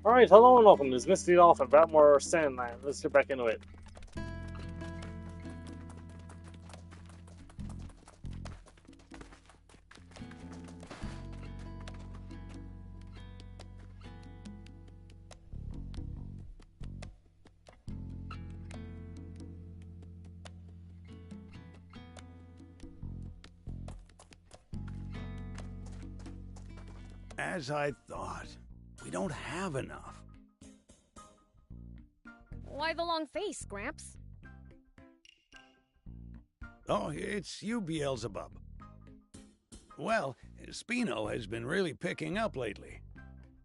Alright, hello and welcome. This is Mistydolphin, Batmore Sandland. Let's get back into it. As I thought, we don't have enough. Why the long face, Gramps? Oh, it's you, Beelzebub. Well, Spino has been really picking up lately.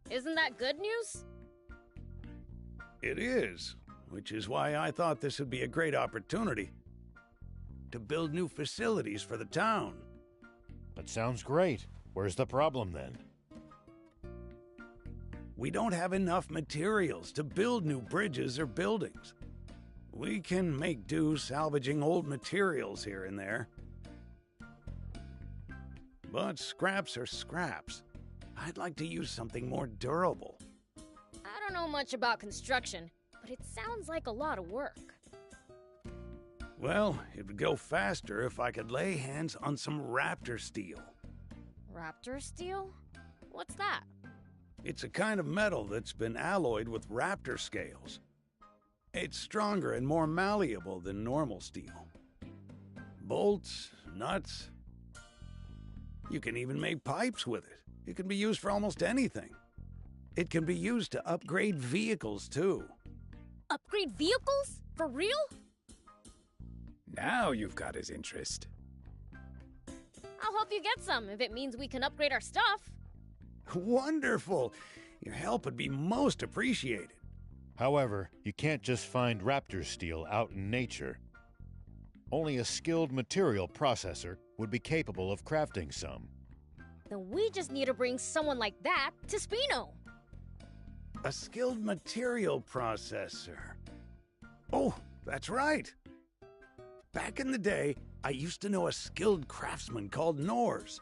Isn't that good news? It is, which is why I thought this would be a great opportunity to build new facilities for the town. That sounds great. Where's the problem then? We don't have enough materials to build new bridges or buildings. We can make do salvaging old materials here and there. But scraps are scraps. I'd like to use something more durable. I don't know much about construction, but it sounds like a lot of work. Well, it would go faster if I could lay hands on some raptor steel. Raptor steel? What's that? It's a kind of metal that's been alloyed with raptor scales. It's stronger and more malleable than normal steel. Bolts, nuts. You can even make pipes with it. It can be used for almost anything. It can be used to upgrade vehicles, too. Upgrade vehicles? For real? Now you've got his interest. I'll help you get some if it means we can upgrade our stuff. Wonderful! Your help would be most appreciated. However, you can't just find raptor steel out in nature. Only a skilled material processor would be capable of crafting some. Then we just need to bring someone like that to Spino. A skilled material processor. Oh, that's right. Back in the day, I used to know a skilled craftsman called Nors.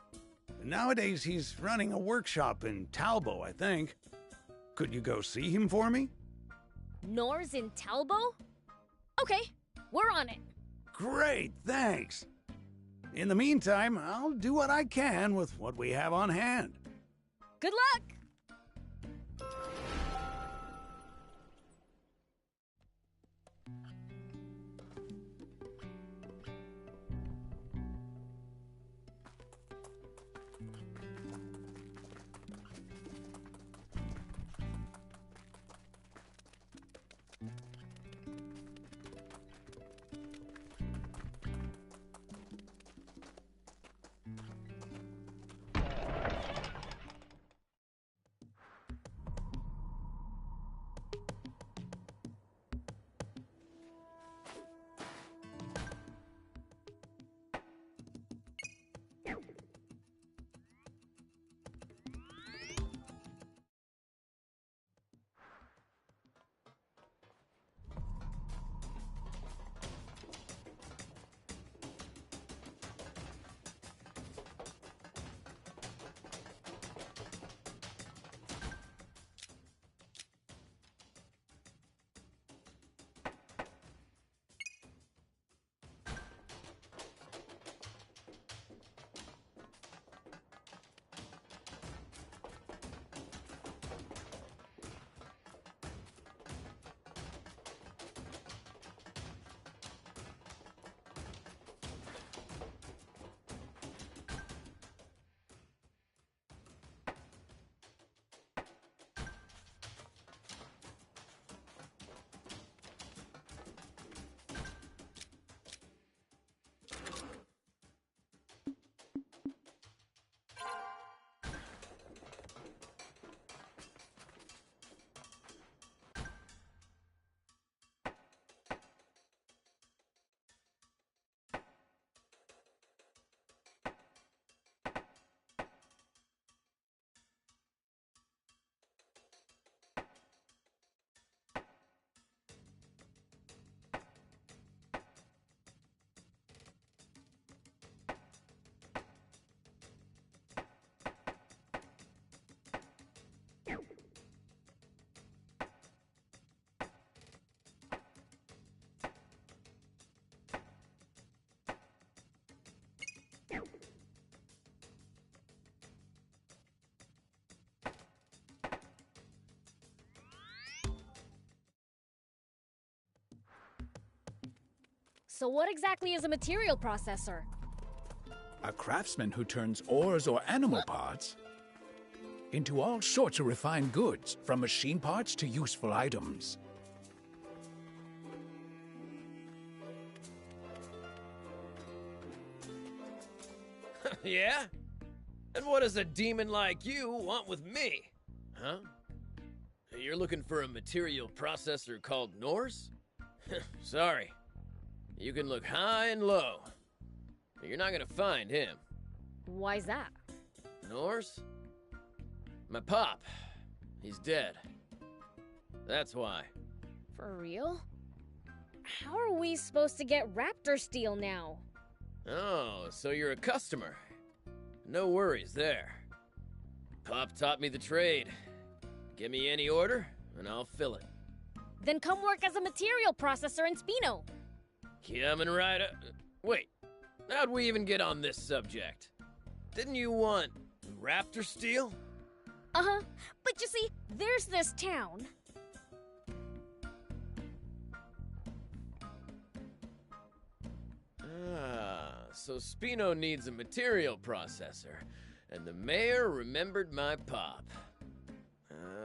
Nowadays, he's running a workshop in Talbot, I think. Could you go see him for me? Nors in Talbot? Okay, we're on it. Great, thanks. In the meantime, I'll do what I can with what we have on hand. Good luck! So what exactly is a material processor? A craftsman who turns ores or animal parts into all sorts of refined goods, from machine parts to useful items. Yeah? And what does a demon like you want with me? Huh? You're looking for a material processor called Norse? Sorry. You can look high and low. But you're not gonna find him. Why's that? Norse? My pop. He's dead. That's why. For real? How are we supposed to get raptor steel now? Oh, so you're a customer. No worries there. Pop taught me the trade. Give me any order, and I'll fill it. Then come work as a material processor in Spino. Coming right up. Wait, how'd we even get on this subject? Didn't you want raptor steel? Uh-huh. But you see, there's this town. Ah, so Spino needs a material processor, and the mayor remembered my pop.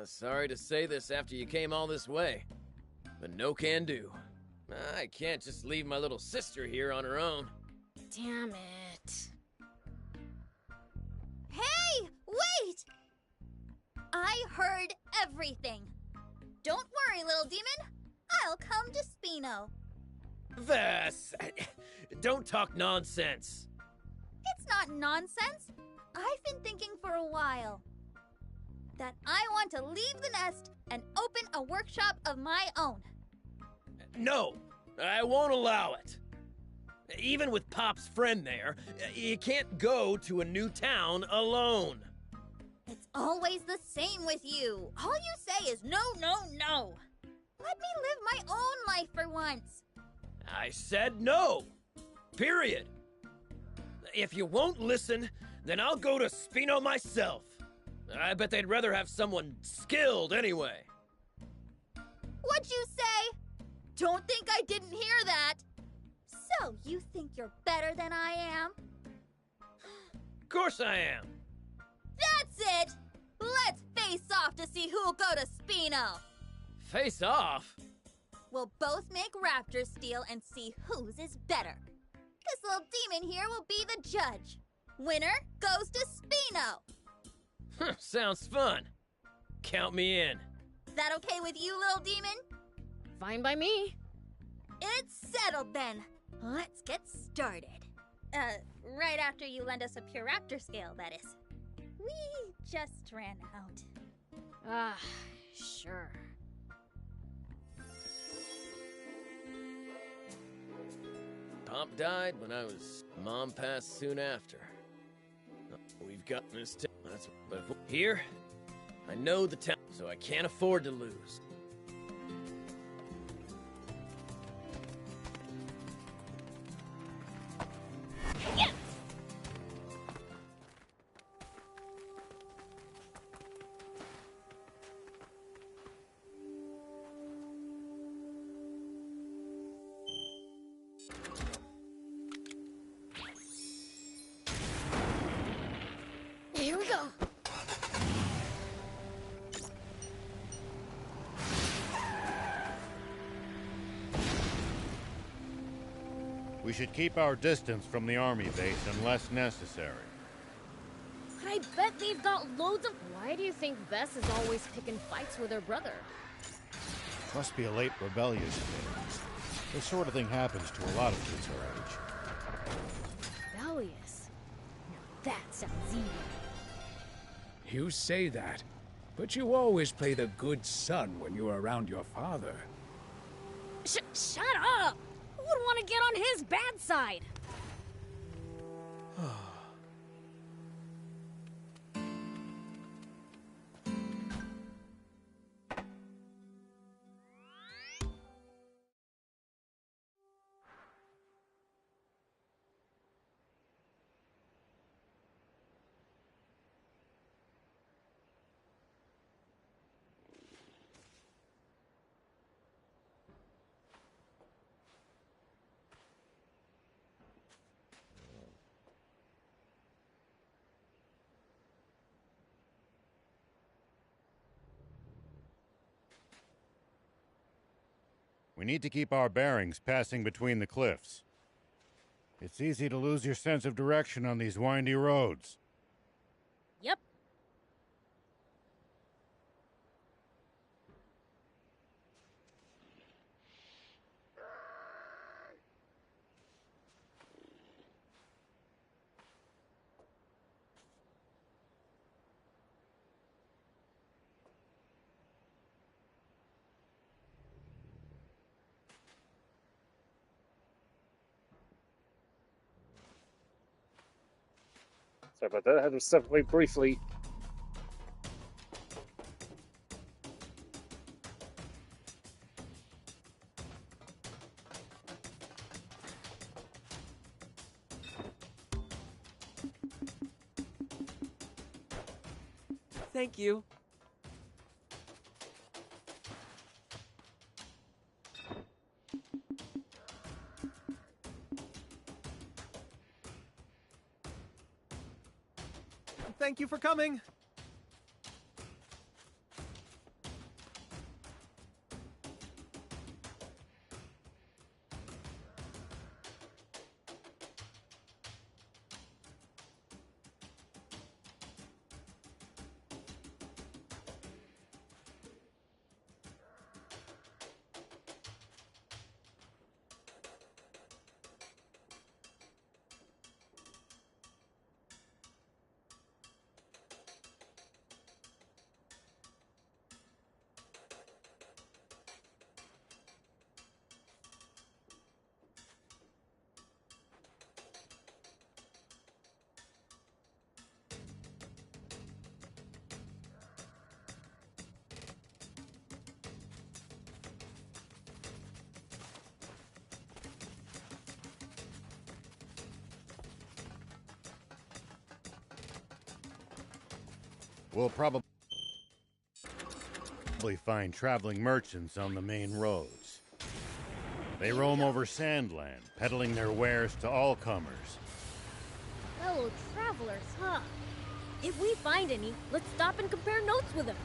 Sorry to say this after you came all this way, but no can do. I can't just leave my little sister here on her own. Damn it. Hey, wait! I heard everything. Don't worry, little demon. I'll come to Spino. Vess! Don't talk nonsense. It's not nonsense. I've been thinking for a while that I want to leave the nest and open a workshop of my own. No, I won't allow it. Even with Pop's friend there, you can't go to a new town alone. It's always the same with you. All you say is no, no, no. Let me live my own life for once. I said no. Period. If you won't listen, then I'll go to Spino myself. I bet they'd rather have someone skilled anyway. What'd you say? Don't think I didn't hear that. So, you think you're better than I am? Of course I am. That's it! Let's face off to see who'll go to Spino. Face off? We'll both make raptor steel and see whose is better. This little demon here will be the judge. Winner goes to Spino. Sounds fun. Count me in. That okay with you, little demon? Fine by me. It's settled then. Let's get started. Right after you lend us a pure raptor scale, that is. We just ran out. Ah, sure. Pop died when I was... Mom passed soon after. We've got this town. That's... But here, I know the town, so I can't afford to lose. Here we go. We should keep our distance from the army base unless necessary. But I bet they've got loads of... Why do you think Vess is always picking fights with her brother? Must be a late rebellious phase. This sort of thing happens to a lot of kids our age. Rebellious? Now that sounds evil. You say that, but you always play the good son when you're around your father. Shut up! Who would want to get on his bad side? We need to keep our bearings passing between the cliffs. It's easy to lose your sense of direction on these windy roads. Yep. Sorry about that. I had to step away briefly. Thank you. Thank you for coming. We'll probably find traveling merchants on the main roads. They roam over Sandland, peddling their wares to all comers. Fellow travelers, huh? If we find any, let's stop and compare notes with them.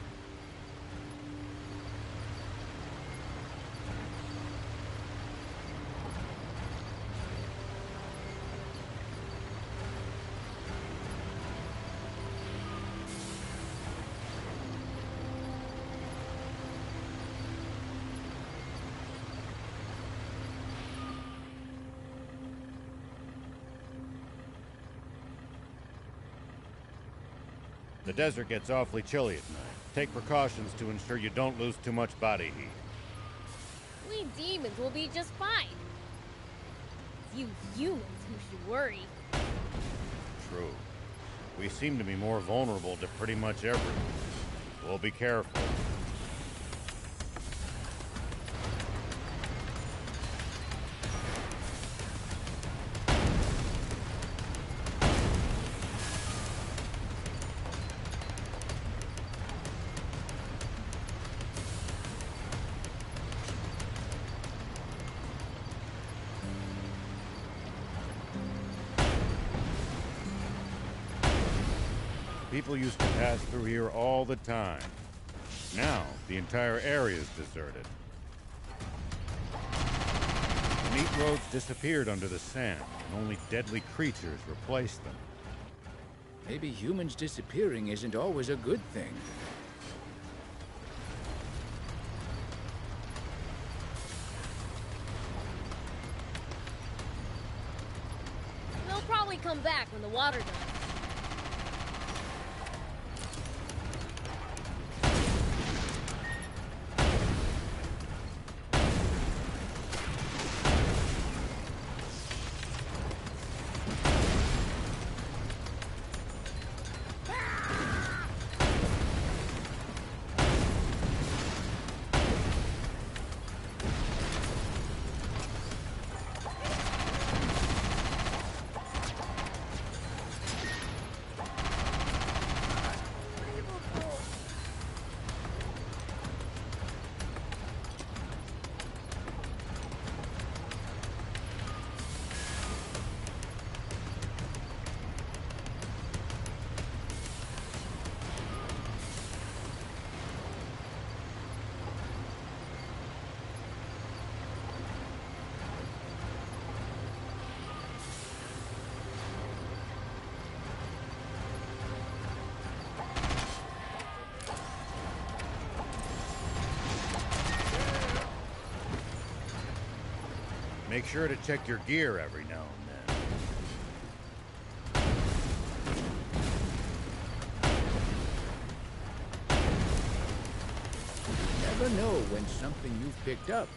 The desert gets awfully chilly at night. Take precautions to ensure you don't lose too much body heat. We demons will be just fine. It's you humans who should worry. True. We seem to be more vulnerable to pretty much everything. We'll be careful. People used to pass through here all the time. Now, the entire area is deserted. The neat roads disappeared under the sand, and only deadly creatures replaced them. Maybe humans disappearing isn't always a good thing. They'll probably come back when the water does. Make sure to check your gear every now and then. You never know when something you've picked up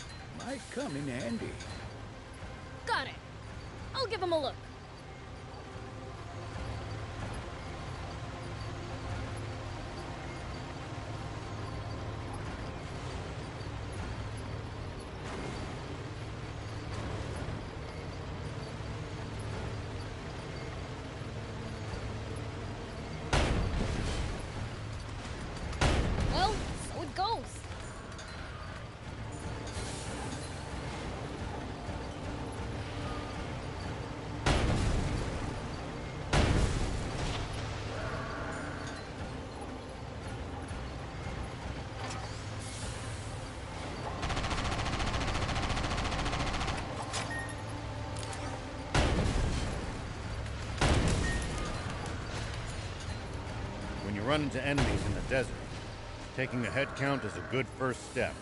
might come in handy. Got it. I'll give him a look. Well, so it goes. When you run into enemies in the desert, taking a head count is a good first step.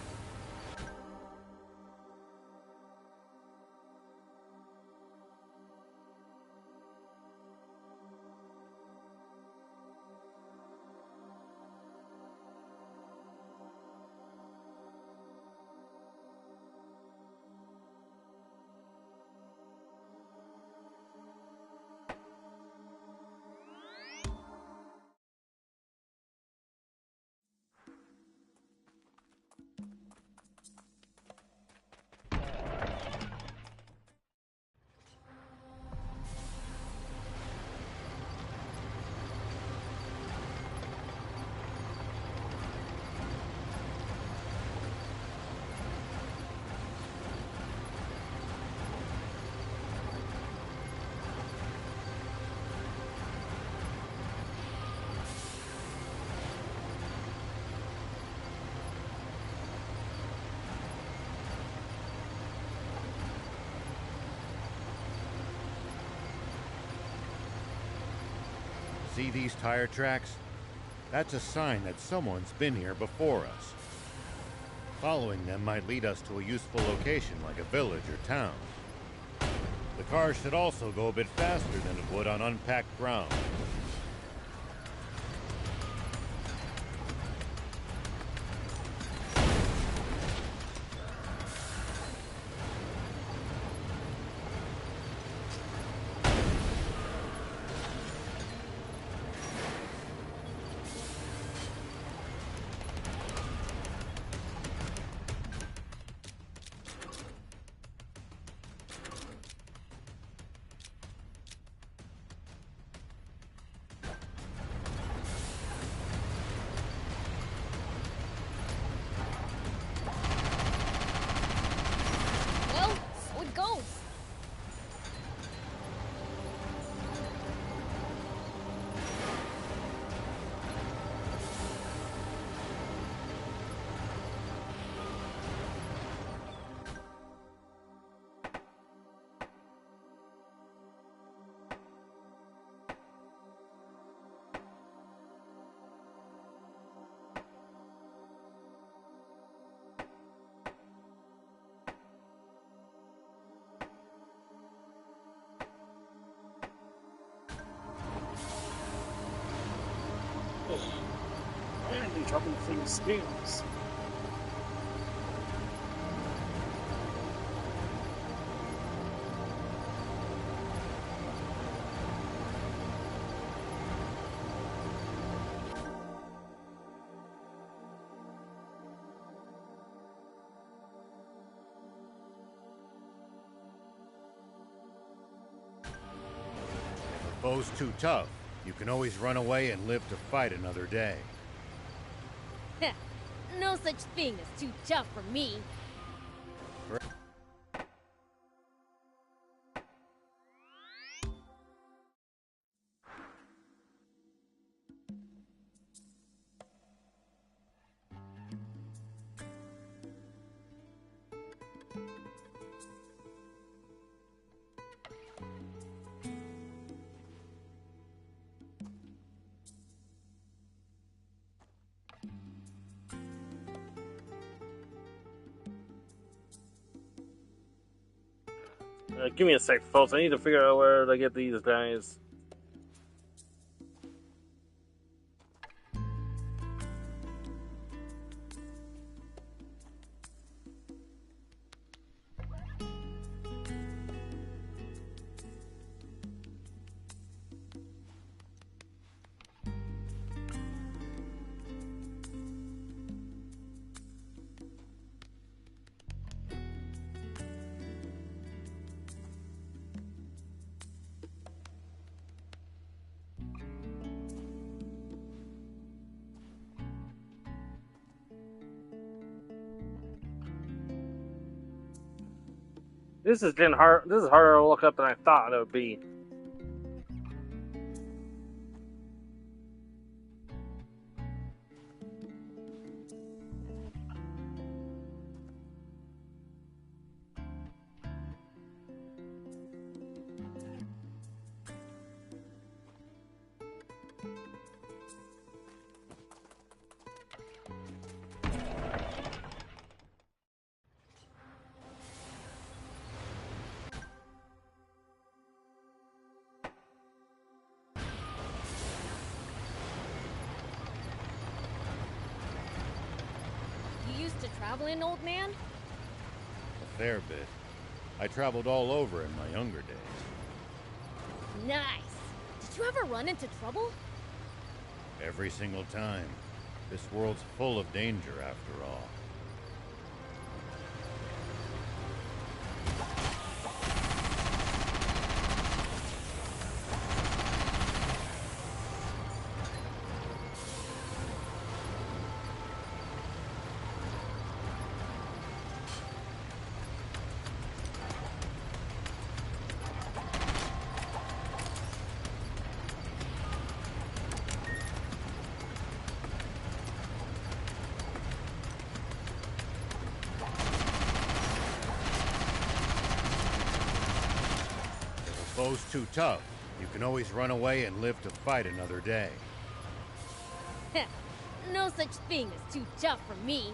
See these tire tracks? That's a sign that someone's been here before us. Following them might lead us to a useful location like a village or town. The car should also go a bit faster than it would on unpacked ground. Well, so it goes. Apparently dropping things skills. If a foe's too tough, you can always run away and live to fight another day. No such thing as too tough for me. Give me a sec, folks. I need to figure out where to get these guys. This is getting hard. This is harder to look up than I thought it would be. You used to traveling, old man? A fair bit. I traveled all over in my younger days. Nice. Did you ever run into trouble? Every single time. This world's full of danger, after all. Foe's too tough. You can always run away and live to fight another day. No such thing as too tough for me.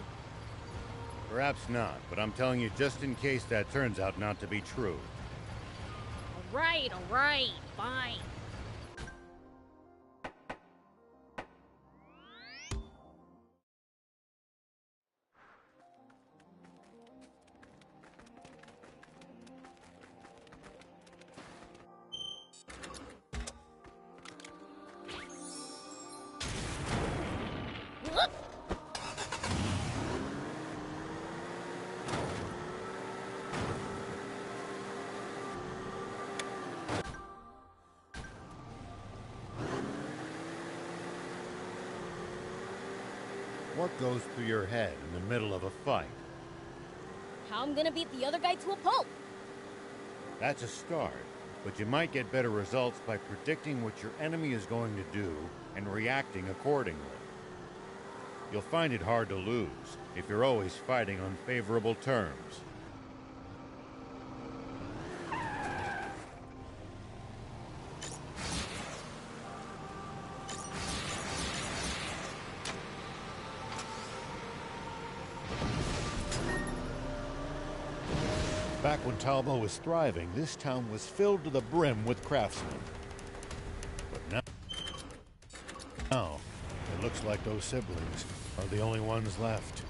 Perhaps not, but I'm telling you just in case that turns out not to be true. Alright, fine. Whoop! What goes through your head in the middle of a fight? How I'm gonna beat the other guy to a pulp? That's a start, but you might get better results by predicting what your enemy is going to do and reacting accordingly. You'll find it hard to lose if you're always fighting on favorable terms. Back when Talbot was thriving, this town was filled to the brim with craftsmen. But now, it looks like those siblings are the only ones left.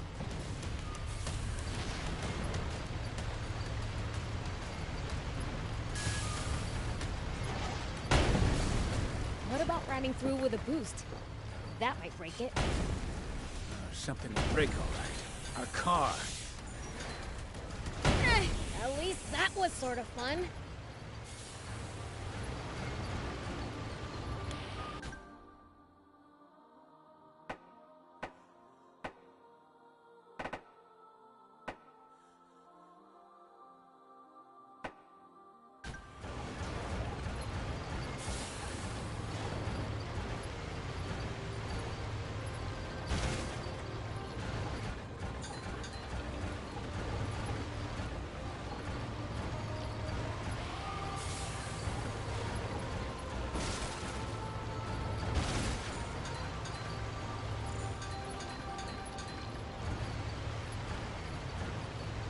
What about riding through with a boost? That might break it. Something to break, all right. Our car. At least that was sort of fun.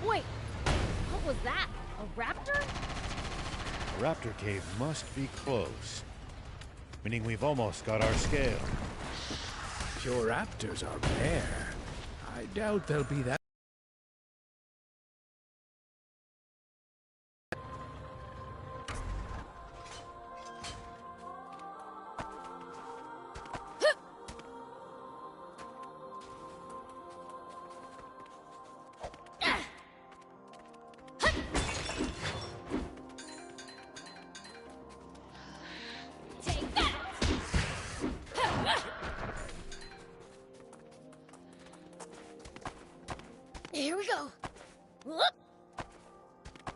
Wait, what was that? A raptor? Raptor Cave must be close. Meaning we've almost got our scale. Pure raptors are rare. I doubt they'll be that. Here we go. Whoop.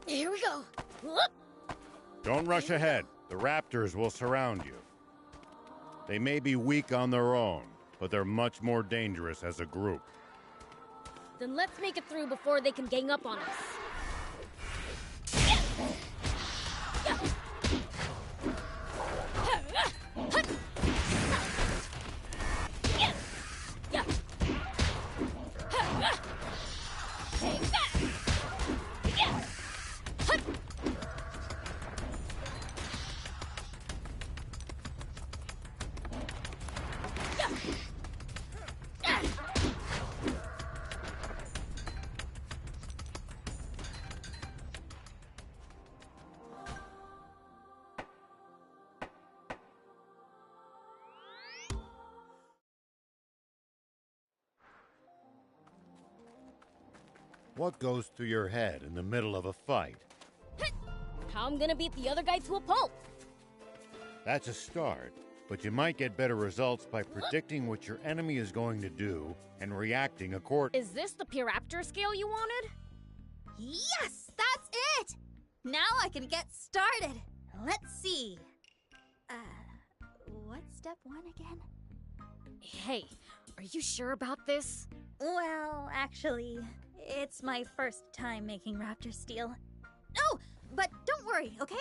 Here we go. Whoop. Don't rush ahead. The raptors will surround you. They may be weak on their own, but they're much more dangerous as a group. Then let's make it through before they can gang up on us. What goes through your head in the middle of a fight? How I'm gonna beat the other guy to a pulp. That's a start, but you might get better results by predicting what your enemy is going to do and reacting accordingly. Is this the Puraptor scale you wanted? Yes, that's it! Now I can get started. Let's see. What's step 1 again? Hey, are you sure about this? Well, actually, it's my first time making raptor steel. Oh, but don't worry, okay?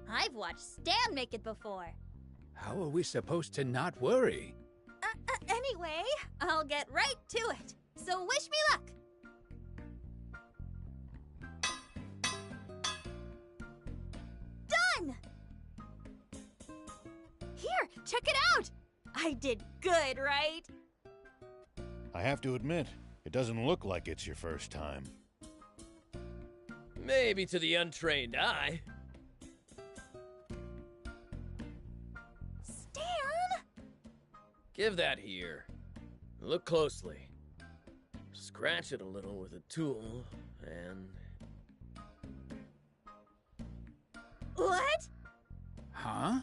I've watched Stan make it before. How are we supposed to not worry? Anyway, I'll get right to it. So wish me luck. Done! Here, check it out! I did good, right? I have to admit, it doesn't look like it's your first time. Maybe to the untrained eye. Stan? Give that here. Look closely. Scratch it a little with a tool, and... What? Huh?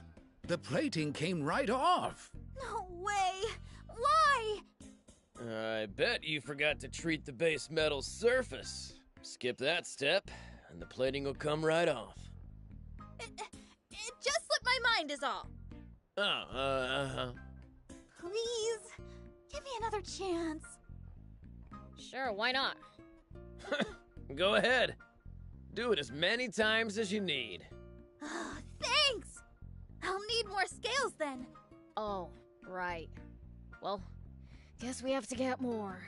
The plating came right off. No way! Why? I bet you forgot to treat the base metal surface. Skip that step, and the plating will come right off. It just slipped my mind is all. Oh, Please, give me another chance. Sure, why not? Go ahead. Do it as many times as you need. Oh, thanks! I'll need more scales then. Oh, right. Well, guess we have to get more.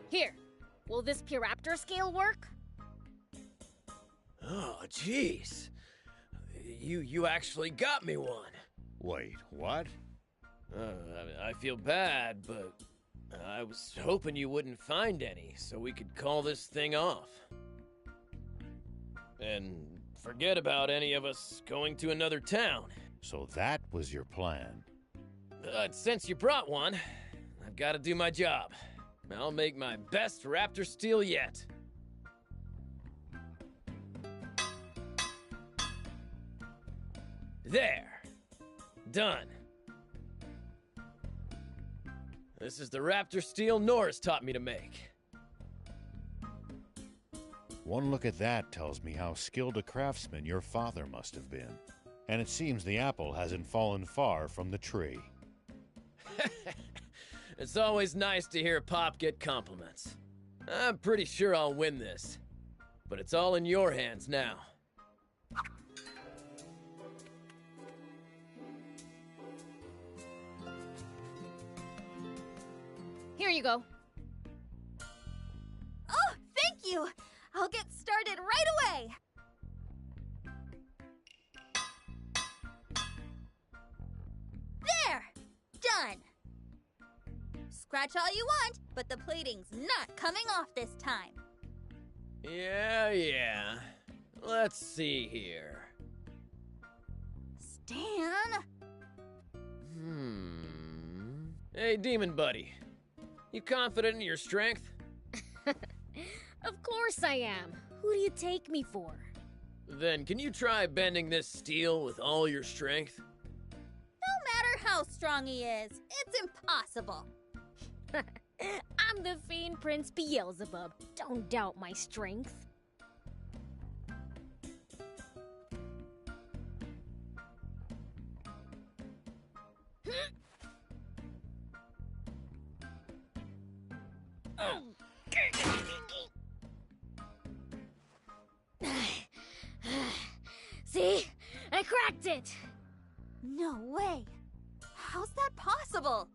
Here, will this Puraptor scale work? Oh, jeez. You actually got me one. Wait, what? I feel bad, but I was hoping you wouldn't find any, so we could call this thing off. And forget about any of us going to another town. So that was your plan. Since you brought one, I've got to do my job. I'll make my best raptor steel yet. There. Done. This is the raptor steel Norris taught me to make. One look at that tells me how skilled a craftsman your father must have been. And it seems the apple hasn't fallen far from the tree. It's always nice to hear Pop get compliments. I'm pretty sure I'll win this. But it's all in your hands now. Here you go. Oh, thank you! I'll get started right away! There! Done! Scratch all you want, but the plating's not coming off this time. Yeah. Let's see here. Stan? Hey, Demon Buddy. You confident in your strength? Of course I am. Who do you take me for? Then can you try bending this steel with all your strength? No matter how strong he is, it's impossible. I'm the Fiend Prince Beelzebub. Don't doubt my strength. See? I cracked it! No way. How's that possible?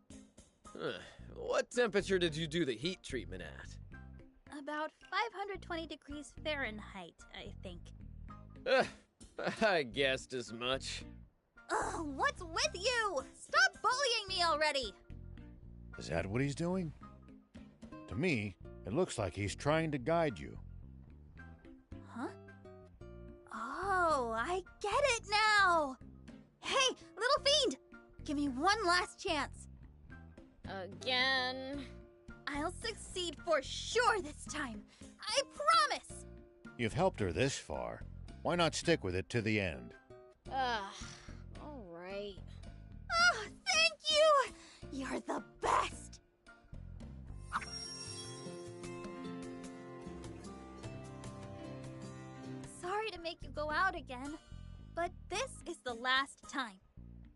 What temperature did you do the heat treatment at? About 520 degrees Fahrenheit, I think. I guessed as much. Ugh, what's with you? Stop bullying me already! Is that what he's doing? To me, it looks like he's trying to guide you. Huh? Oh, I get it now! Hey, little fiend! Give me one last chance. Again? I'll succeed for sure this time. I promise! You've helped her this far. Why not stick with it to the end? Alright. Oh, thank you! You're the best! Sorry to make you go out again, but this is the last time.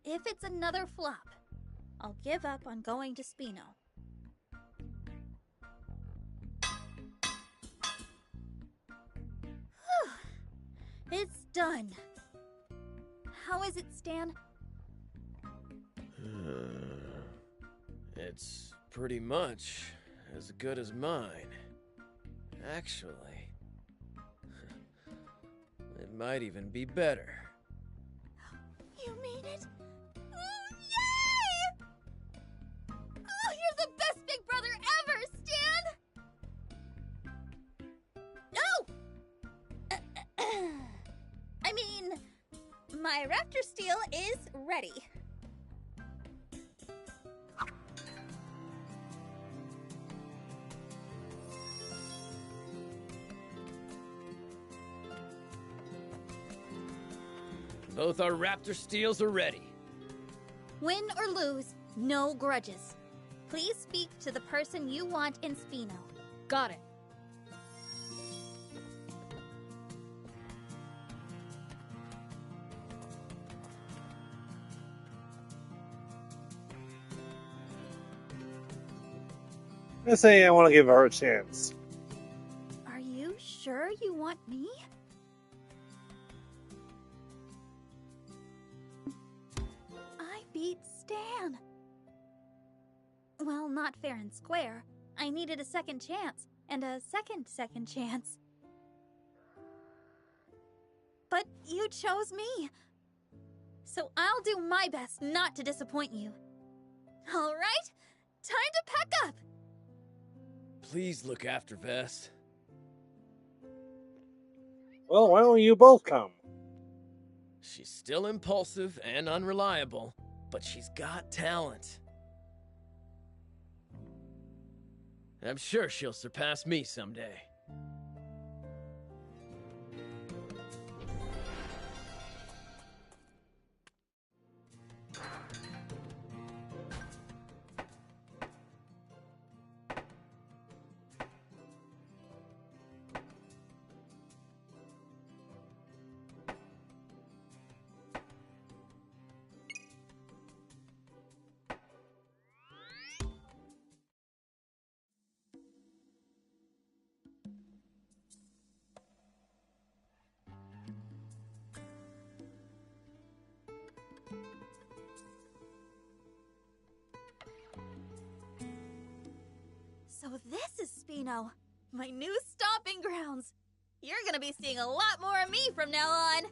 If it's another flop, I'll give up on going to Spino. It's done. How is it, Stan? It's pretty much as good as mine. Actually, it might even be better. You mean it? Oh, yay! Oh, you're the best big brother ever, Stan! Oh! I mean, my raptor steel is ready. Both our raptor steels are ready. Win or lose, no grudges. Please speak to the person you want in Spino. Got it. I say I want to give her a chance. Are you sure you want me? I beat Stan. Well, not fair and square. I needed a second chance, and a second chance. But you chose me. So I'll do my best not to disappoint you. All right, time to pack up. Please look after Vess. Well, why don't you both come? She's still impulsive and unreliable, but she's got talent. I'm sure she'll surpass me someday. So this is Spino, my new stomping grounds. You're gonna be seeing a lot more of me from now on.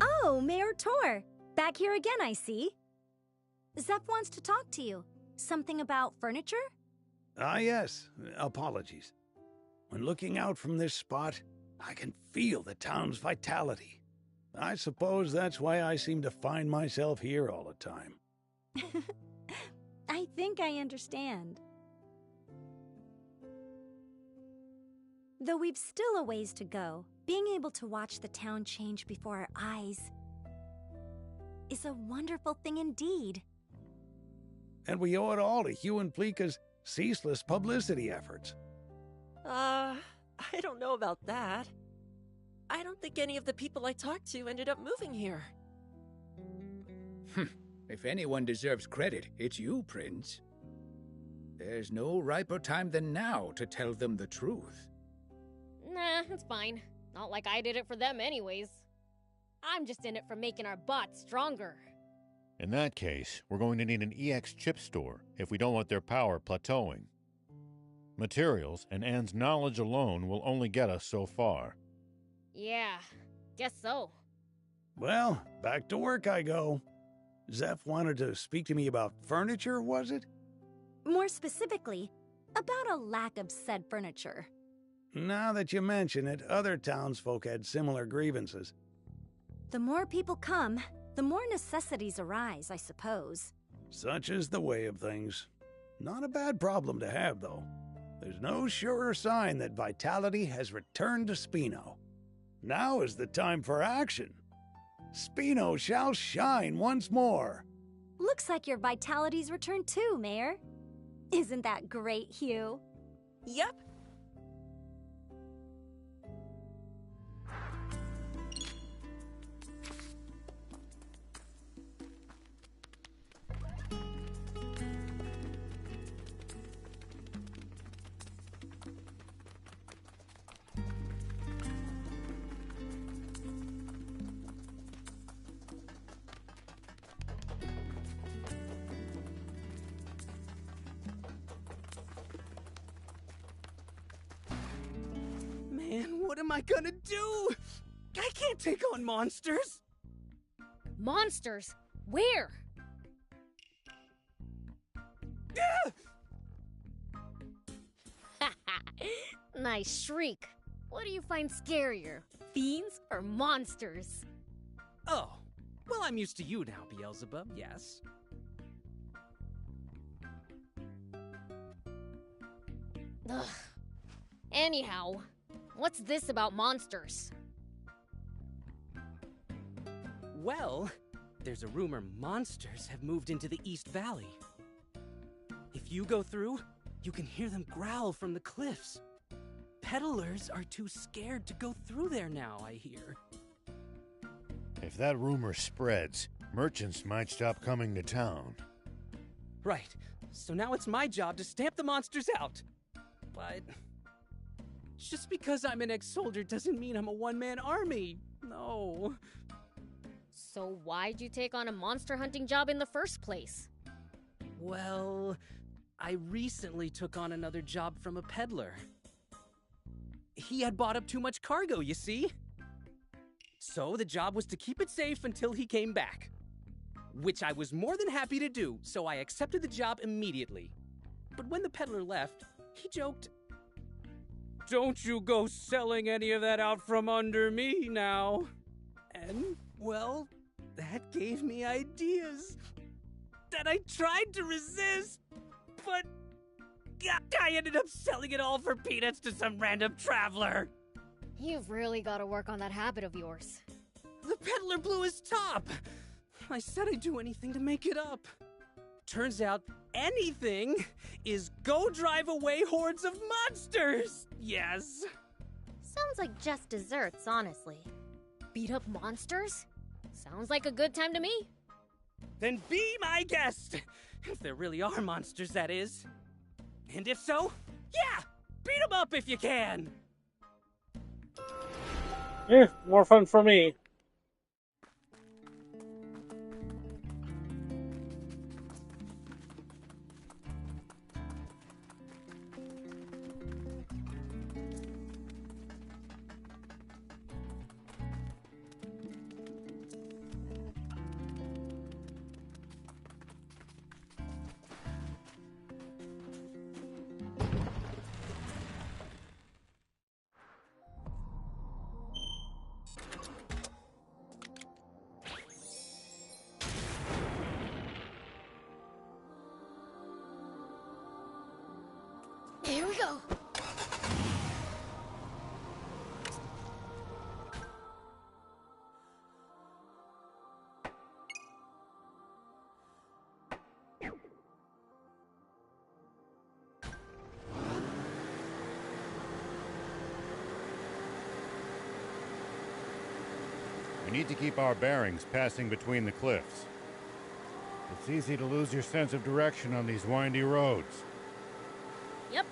Oh, Mayor Tor. Back here again, I see. Zeph wants to talk to you. Something about furniture? Ah, yes. Apologies. When looking out from this spot, I can feel the town's vitality. I suppose that's why I seem to find myself here all the time. I think I understand. Though we've still a ways to go, being able to watch the town change before our eyes is a wonderful thing indeed. And we owe it all to Hugh and Pleeka's ceaseless publicity efforts. I don't know about that. I don't think any of the people I talked to ended up moving here. If anyone deserves credit, it's you, Prince. There's no riper time than now to tell them the truth. Nah, it's fine. Not like I did it for them anyways. I'm just in it for making our bots stronger. In that case, we're going to need an EX chip store if we don't want their power plateauing. Materials and Anne's knowledge alone will only get us so far. Yeah, guess so. Well, back to work I go. Zeph wanted to speak to me about furniture, was it? More specifically, about a lack of said furniture. Now that you mention it, other townsfolk had similar grievances. The more people come, the more necessities arise, I suppose. Such is the way of things. Not a bad problem to have, though. There's no surer sign that vitality has returned to Spino. Now is the time for action. Spino shall shine once more. Looks like your vitality's returned too, Mayor. Isn't that great, Hugh? Yep. Man, what am I gonna do? I can't take on monsters. Monsters? Where? Nice shriek. What do you find scarier, fiends or monsters? Oh, well, I'm used to you now, Beelzebub, yes. Ugh. Anyhow, what's this about monsters? Well, there's a rumor monsters have moved into the East Valley. If you go through, you can hear them growl from the cliffs. Peddlers are too scared to go through there now, I hear. If that rumor spreads, merchants might stop coming to town. Right, so now it's my job to stamp the monsters out. But just because I'm an ex-soldier doesn't mean I'm a one-man army. No. So why'd you take on a monster hunting job in the first place? Well, I recently took on another job from a peddler. He had bought up too much cargo, you see? So the job was to keep it safe until he came back. Which I was more than happy to do, so I accepted the job immediately. But when the peddler left, he joked, "Don't you go selling any of that out from under me now." And, well, that gave me ideas that I tried to resist, but I ended up selling it all for peanuts to some random traveler. You've really got to work on that habit of yours. The peddler blew his top. I said I'd do anything to make it up. Turns out anything is go drive away hordes of monsters. Yes. Sounds like just desserts, honestly. Beat up monsters? Sounds like a good time to me. Then be my guest. If there really are monsters, that is. And if so, yeah, beat them up if you can. Yeah, more fun for me. Here we go. We need to keep our bearings passing between the cliffs. It's easy to lose your sense of direction on these windy roads. Yep.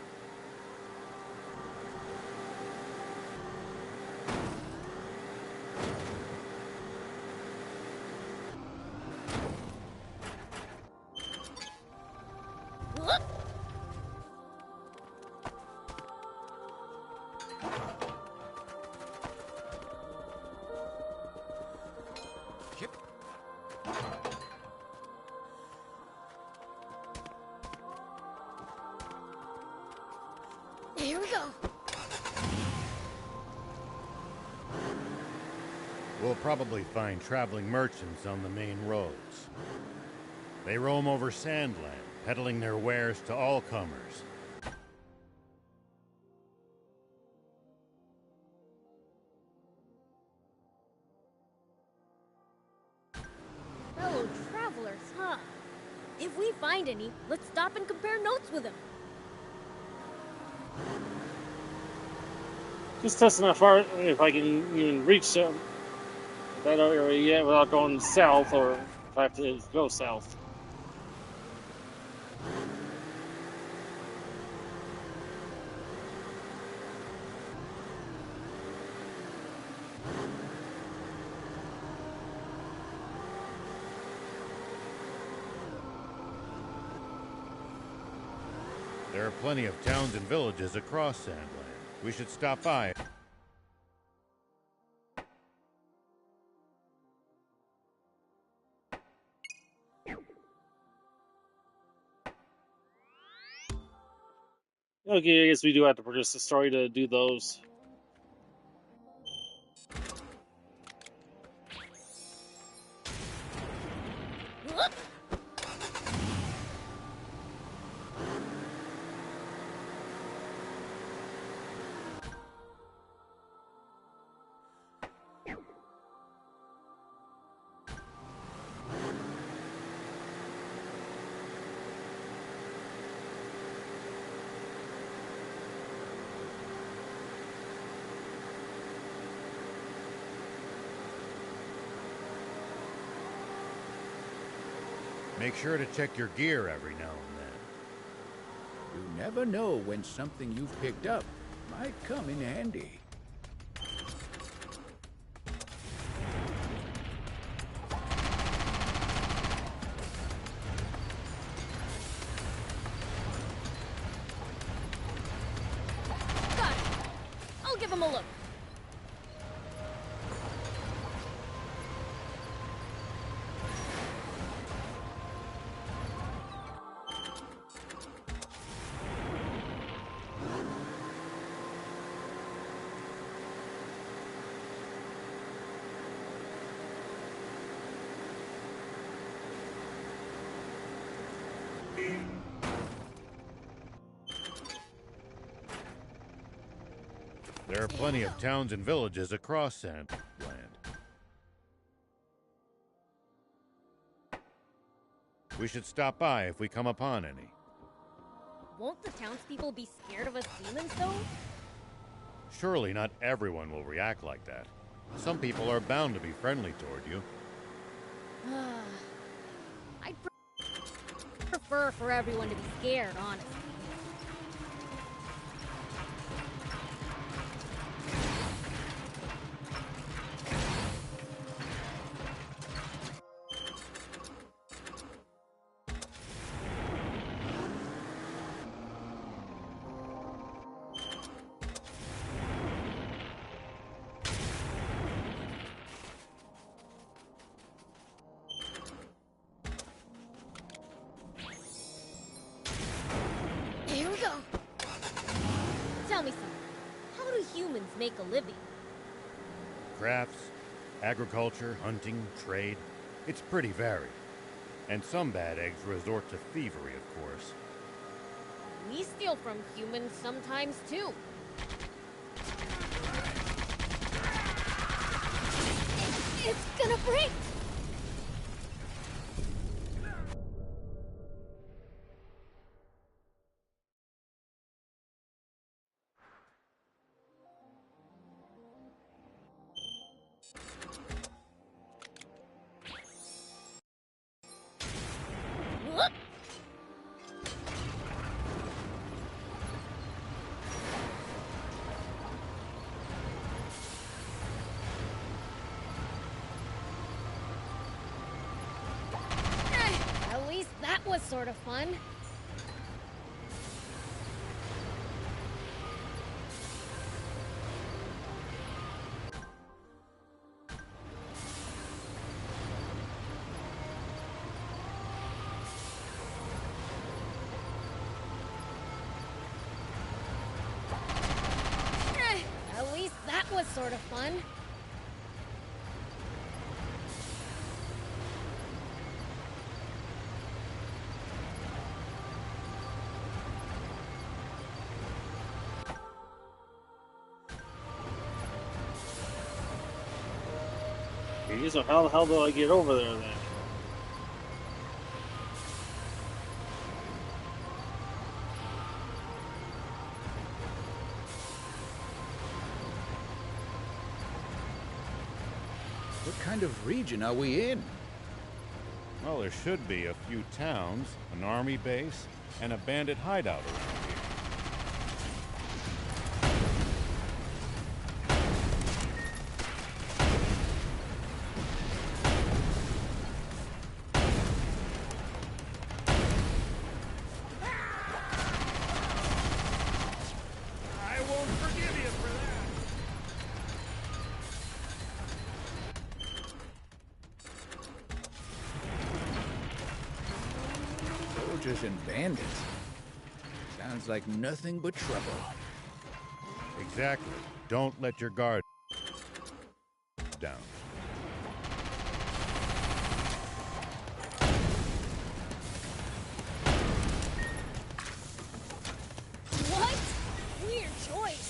Whoop. Here we go. We'll probably find traveling merchants on the main roads. They roam over Sandland, peddling their wares to all comers. Fellow travelers, huh? If we find any, let's stop and compare notes with them. Just testing how far, if I can even reach that area yet without going south, or if I have to go south. There are plenty of towns and villages across Sandland. We should stop by. Okay, I guess we do have to produce a story to do those. Whoop. Make sure to check your gear every now and then. You never know when something you've picked up might come in handy. Got it. I'll give him a look. There are plenty of towns and villages across Sandland. We should stop by if we come upon any. Won't the townspeople be scared of us demons, though? Surely not everyone will react like that. Some people are bound to be friendly toward you. I'd prefer for everyone to be scared, honestly. make a living? Crafts, agriculture, hunting, trade. It's pretty varied. And some bad eggs resort to thievery, of course. We steal from humans sometimes, too. It's gonna break! Whoop! At least that was sort of fun. At least that was sort of fun. Okay, so how the hell do I get over there then? What kind of region are we in? Well, there should be a few towns, an army base, and a bandit hideout around here. I won't forgive you for that. Soldiers and bandits. Sounds like nothing but trouble. Exactly. Don't let your guard down. What? Weird choice.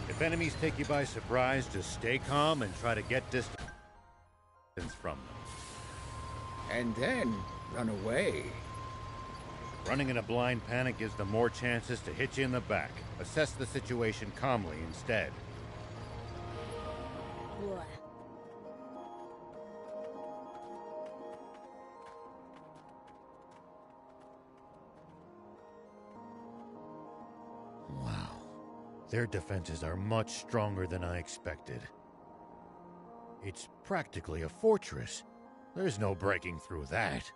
If enemies take you by surprise, just stay calm and try to get distance from them. And then run away. Running in a blind panic gives them more chances to hit you in the back. Assess the situation calmly instead. Blah. Wow. Their defenses are much stronger than I expected. It's practically a fortress. There's no breaking through that.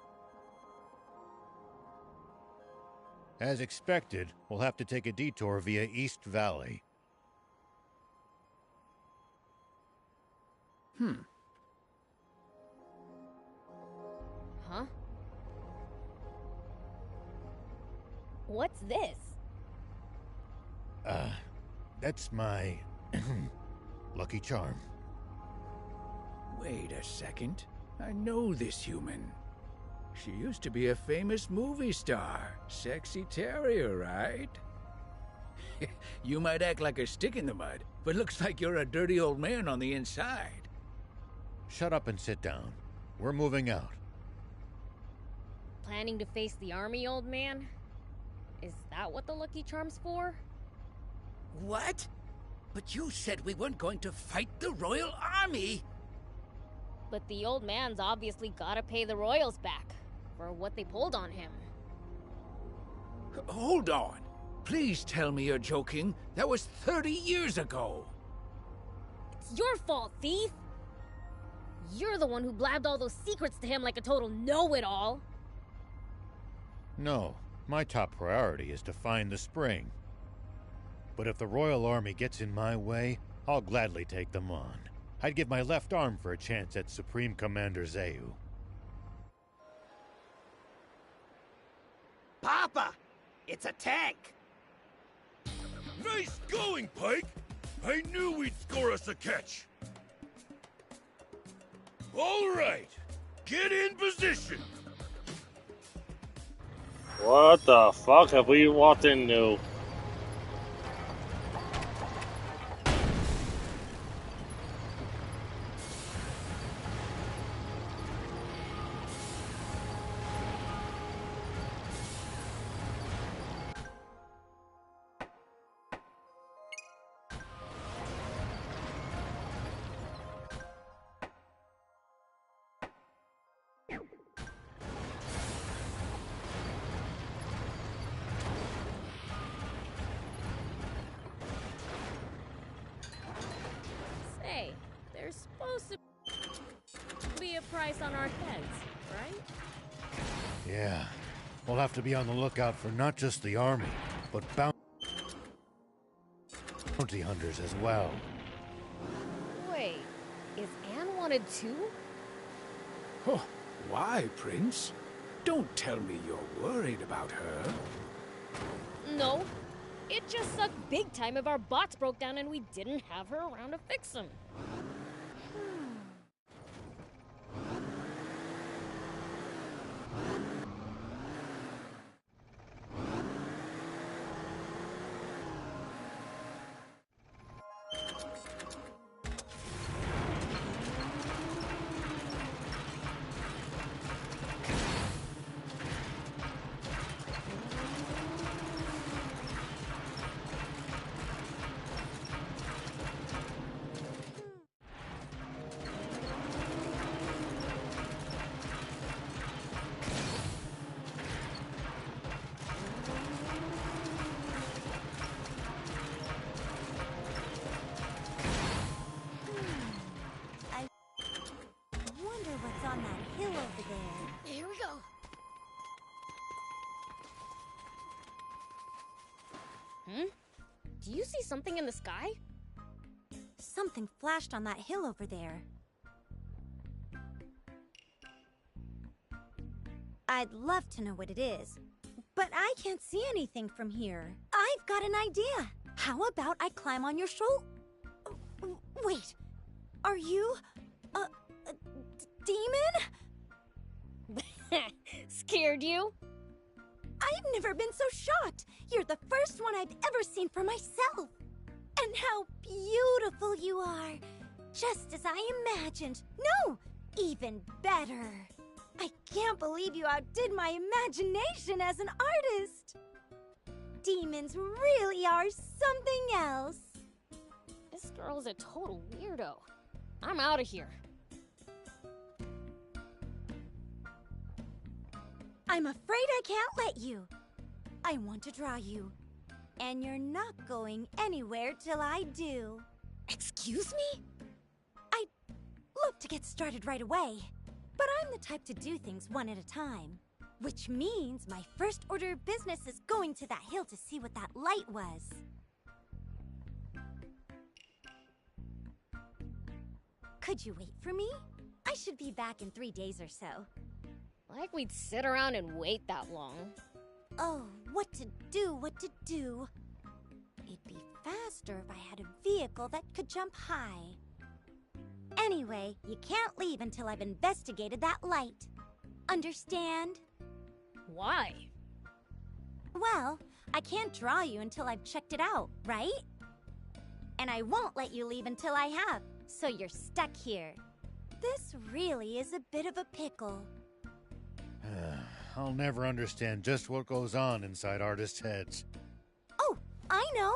As expected, we'll have to take a detour via East Valley. Huh? What's this? That's my lucky charm. Wait a second. I know this human. She used to be a famous movie star. Sexy Terrier, right? You might act like a stick in the mud, but looks like you're a dirty old man on the inside. Shut up and sit down. We're moving out. Planning to face the army, old man? Is that what the Lucky Charm's for? What? But you said we weren't going to fight the Royal Army! But the old man's obviously gotta pay the royals back for what they pulled on him. Hold on. Please tell me you're joking. That was 30 years ago. It's your fault, thief! You're the one who blabbed all those secrets to him like a total know-it-all. No, my top priority is to find the spring. But if the Royal Army gets in my way, I'll gladly take them on. I'd give my left arm for a chance at Supreme Commander Zeu. Papa! It's a tank! Nice going, Pike! I knew we'd score us a catch! All right, get in position! What the fuck have we walked into? Say, there's supposed to be a price on our heads, right? Yeah, we'll have to be on the lookout for not just the army, but bounty hunters as well. Wait, is Anne wanted too? Oh, why, Prince? Don't tell me you're worried about her. No. It just sucked big time if our bots broke down and we didn't have her around to fix them. Here we go. Do you see something in the sky? Something flashed on that hill over there. I'd love to know what it is, but I can't see anything from here. I've got an idea. How about I climb on your shoulder? Wait, are you a demon? Scared you? I've never been so shocked. You're the first one I've ever seen for myself. And how beautiful you are. Just as I imagined. No, even better. I can't believe you outdid my imagination as an artist. Demons really are something else. This girl's a total weirdo. I'm out of here. I'm afraid I can't let you. I want to draw you. And you're not going anywhere till I do. Excuse me? I'd love to get started right away. But I'm the type to do things one at a time. Which means my first order of business is going to that hill to see what that light was. Could you wait for me? I should be back in 3 days or so. Like we'd sit around and wait that long. Oh, what to do. It'd be faster if I had a vehicle that could jump high. Anyway, you can't leave until I've investigated that light. Understand? Why? Well, I can't draw you until I've checked it out, right? And I won't let you leave until I have, so you're stuck here. This really is a bit of a pickle. I'll never understand just what goes on inside artists' heads. Oh, I know!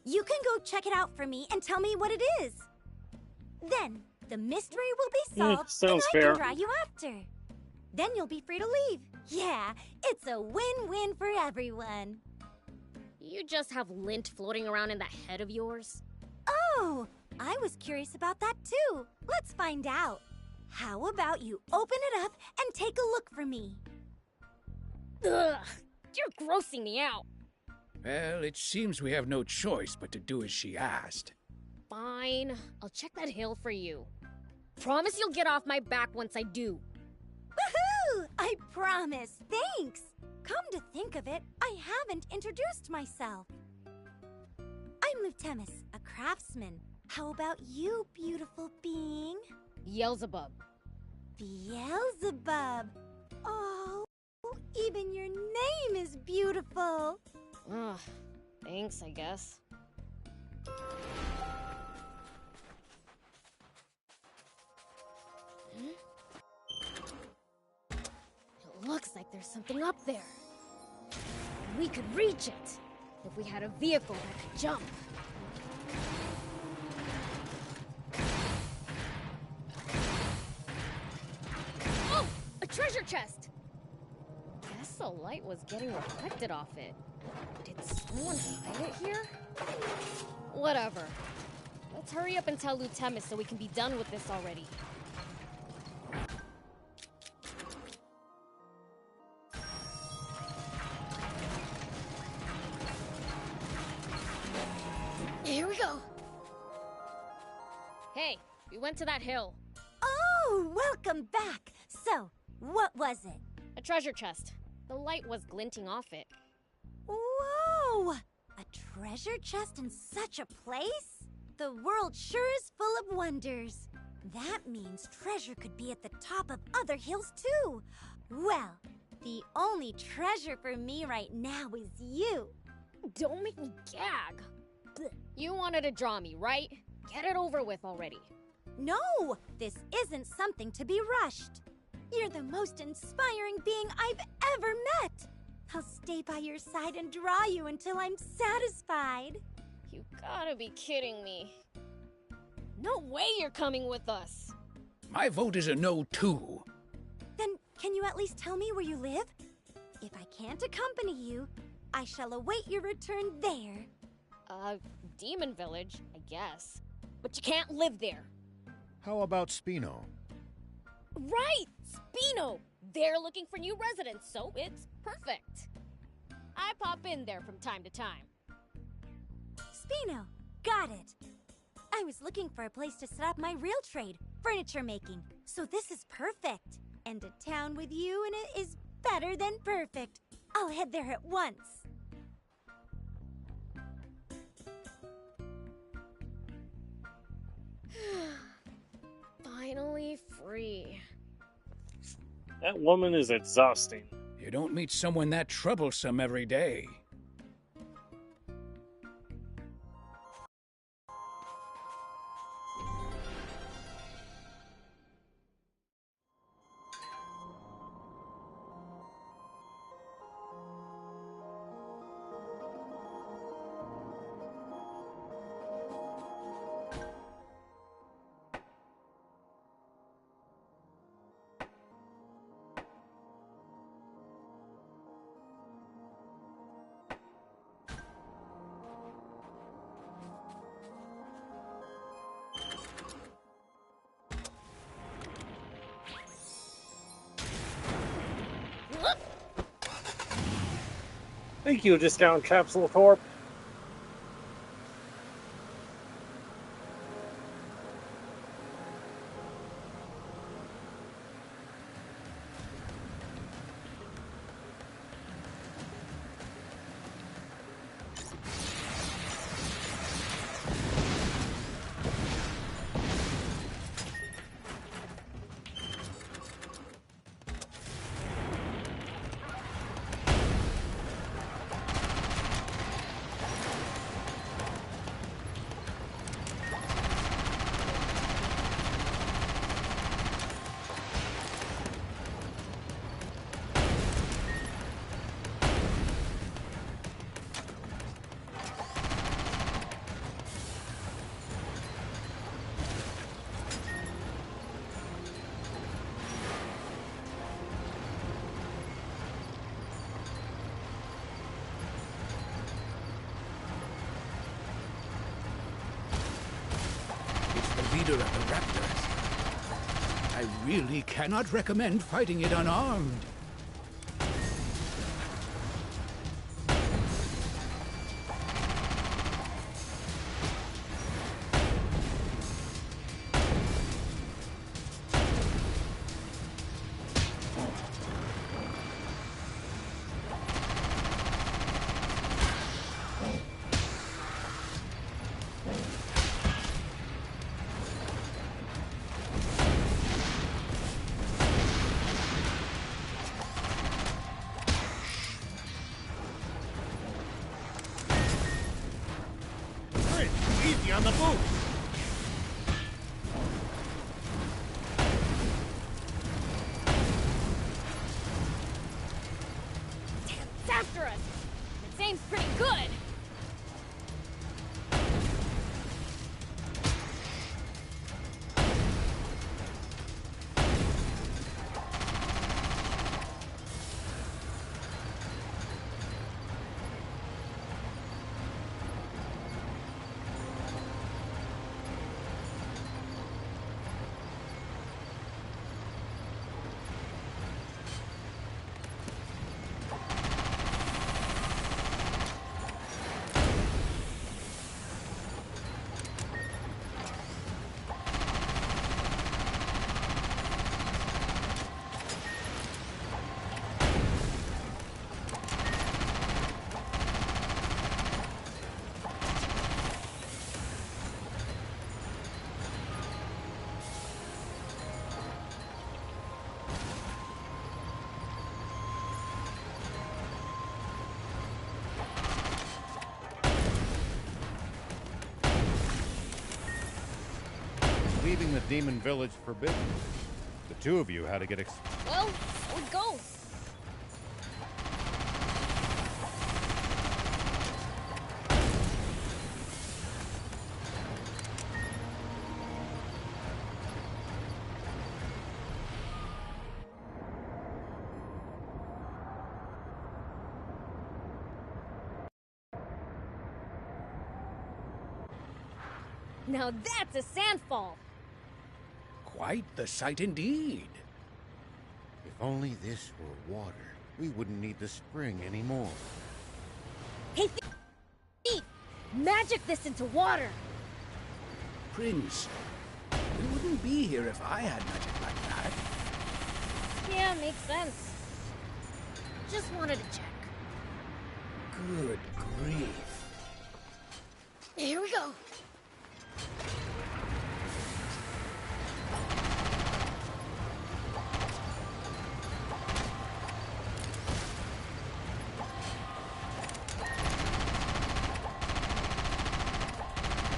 You can go check it out for me and tell me what it is. Then, the mystery will be solved sounds and I fair. can draw you after. Then you'll be free to leave. Yeah, it's a win-win for everyone. You just have lint floating around in that head of yours? Oh, I was curious about that too. Let's find out. How about you open it up and take a look for me? Ugh, you're grossing me out. Well, it seems we have no choice but to do as she asked. Fine, I'll check that hill for you. Promise you'll get off my back once I do. Woohoo! I promise. Thanks. Come to think of it, I haven't introduced myself. I'm Lutemis, a craftsman. How about you, beautiful being? Beelzebub. Beelzebub. Oh, even your name is beautiful. Ugh, thanks, I guess. It looks like there's something up there. We could reach it if we had a vehicle that could jump. Oh, a treasure chest! Guess the light was getting reflected off it. Did someone hide it here? Whatever. Let's hurry up and tell Lutemis so we can be done with this already. Here we go. Hey, we went to that hill. Oh, welcome back. So, what was it? A treasure chest. The light was glinting off it. Whoa! A treasure chest in such a place? The world sure is full of wonders. That means treasure could be at the top of other hills too. Well, the only treasure for me right now is you. Don't make me gag. You wanted to draw me, right? Get it over with already. No, this isn't something to be rushed. You're the most inspiring being I've ever met. I'll stay by your side and draw you until I'm satisfied. You gotta be kidding me. No way you're coming with us. My vote is a no, too. Then can you at least tell me where you live? If I can't accompany you, I shall await your return there. Demon Village, I guess. But you can't live there. How about Spino? Right! Spino! They're looking for new residents, so it's perfect. I pop in there from time to time. Spino, got it. I was looking for a place to set up my real trade, furniture making, so this is perfect. And a town with you in it is better than perfect. I'll head there at once. Finally free. That woman is exhausting. You don't meet someone that troublesome every day. Thank you, Discount Capsule Corp. leader of the raptors. I really cannot recommend fighting it unarmed. Easy on the boot! Damn, it's after us! Its aim's pretty good! Leaving the demon village forbidden. The two of you had to get Well, so it goes. Now that's a sandfall! Quite the sight indeed. If only this were water, we wouldn't need the spring anymore. Hey, Thief! Magic this into water! Prince, we wouldn't be here if I had magic like that. Yeah, makes sense. Just wanted to check. Good grief. Here we go!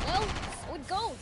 Well, so it goes.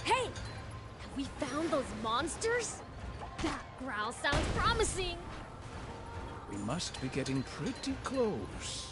Hey! Have we found those monsters? That growl sounds promising! We must be getting pretty close.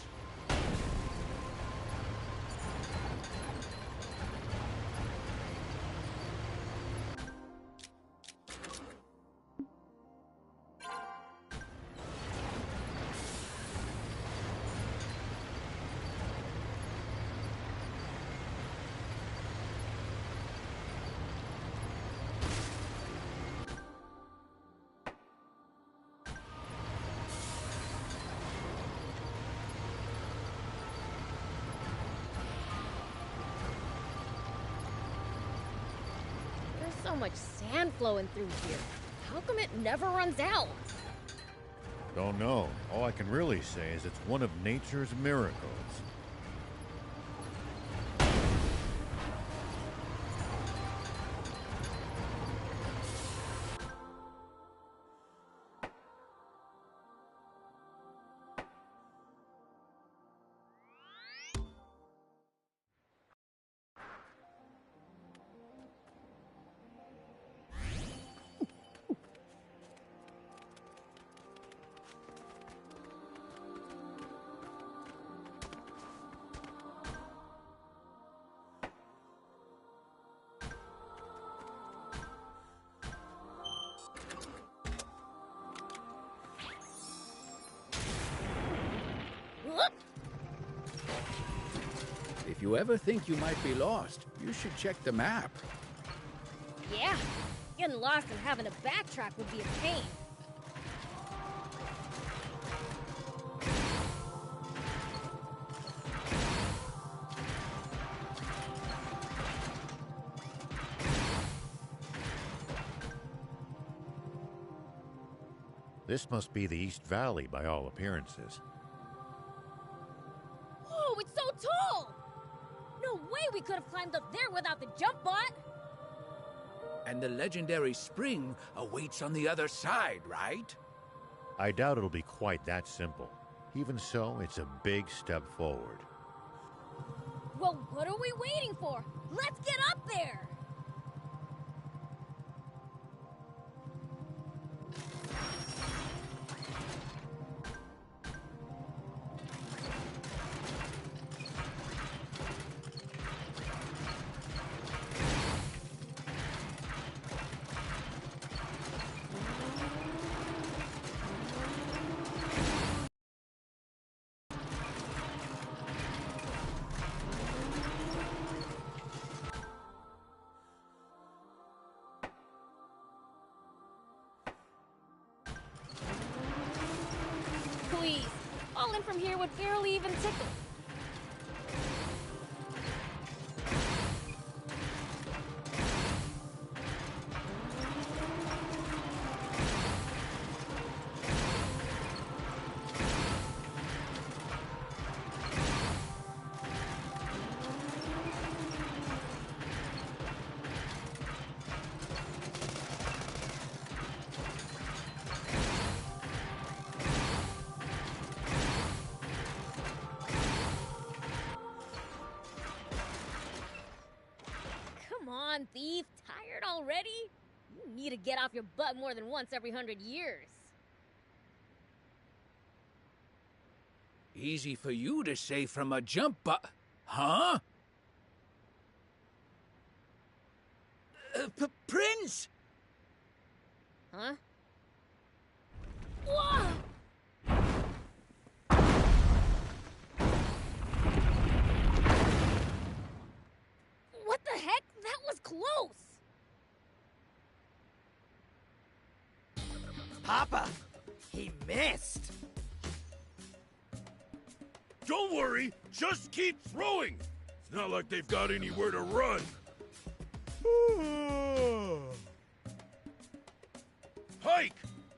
There's so much sand flowing through here. How come it never runs out? Don't know. All I can really say is it's one of nature's miracles. If you ever think you might be lost, you should check the map. Yeah, getting lost and having to backtrack would be a pain. This must be the East Valley by all appearances. Whoa, it's so tall! No way we could have climbed up there without the jump bot! And the legendary spring awaits on the other side, right? I doubt it'll be quite that simple. Even so, it's a big step forward. Well, what are we waiting for? Let's get up there! Please, falling from here would barely even tickle. Come on, thief. Tired already? You need to get off your butt more than once every 100 years. Easy for you to say from a jump bot. Huh? Prince! Huh? Whoa! What the heck? That was close! Papa, he missed. Don't worry, just keep throwing. It's not like they've got anywhere to run. Hike!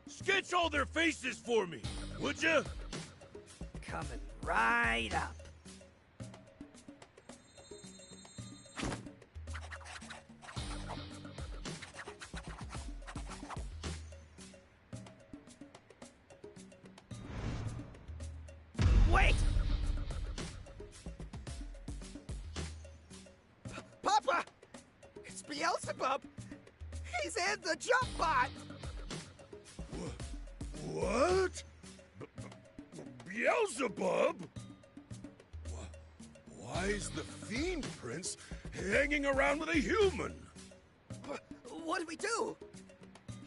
Sketch all their faces for me, would you? Coming right up. Wait! Papa! It's Beelzebub! He's in the jump bot! What? Beelzebub? Why is the Fiend Prince hanging around with a human? What did we do?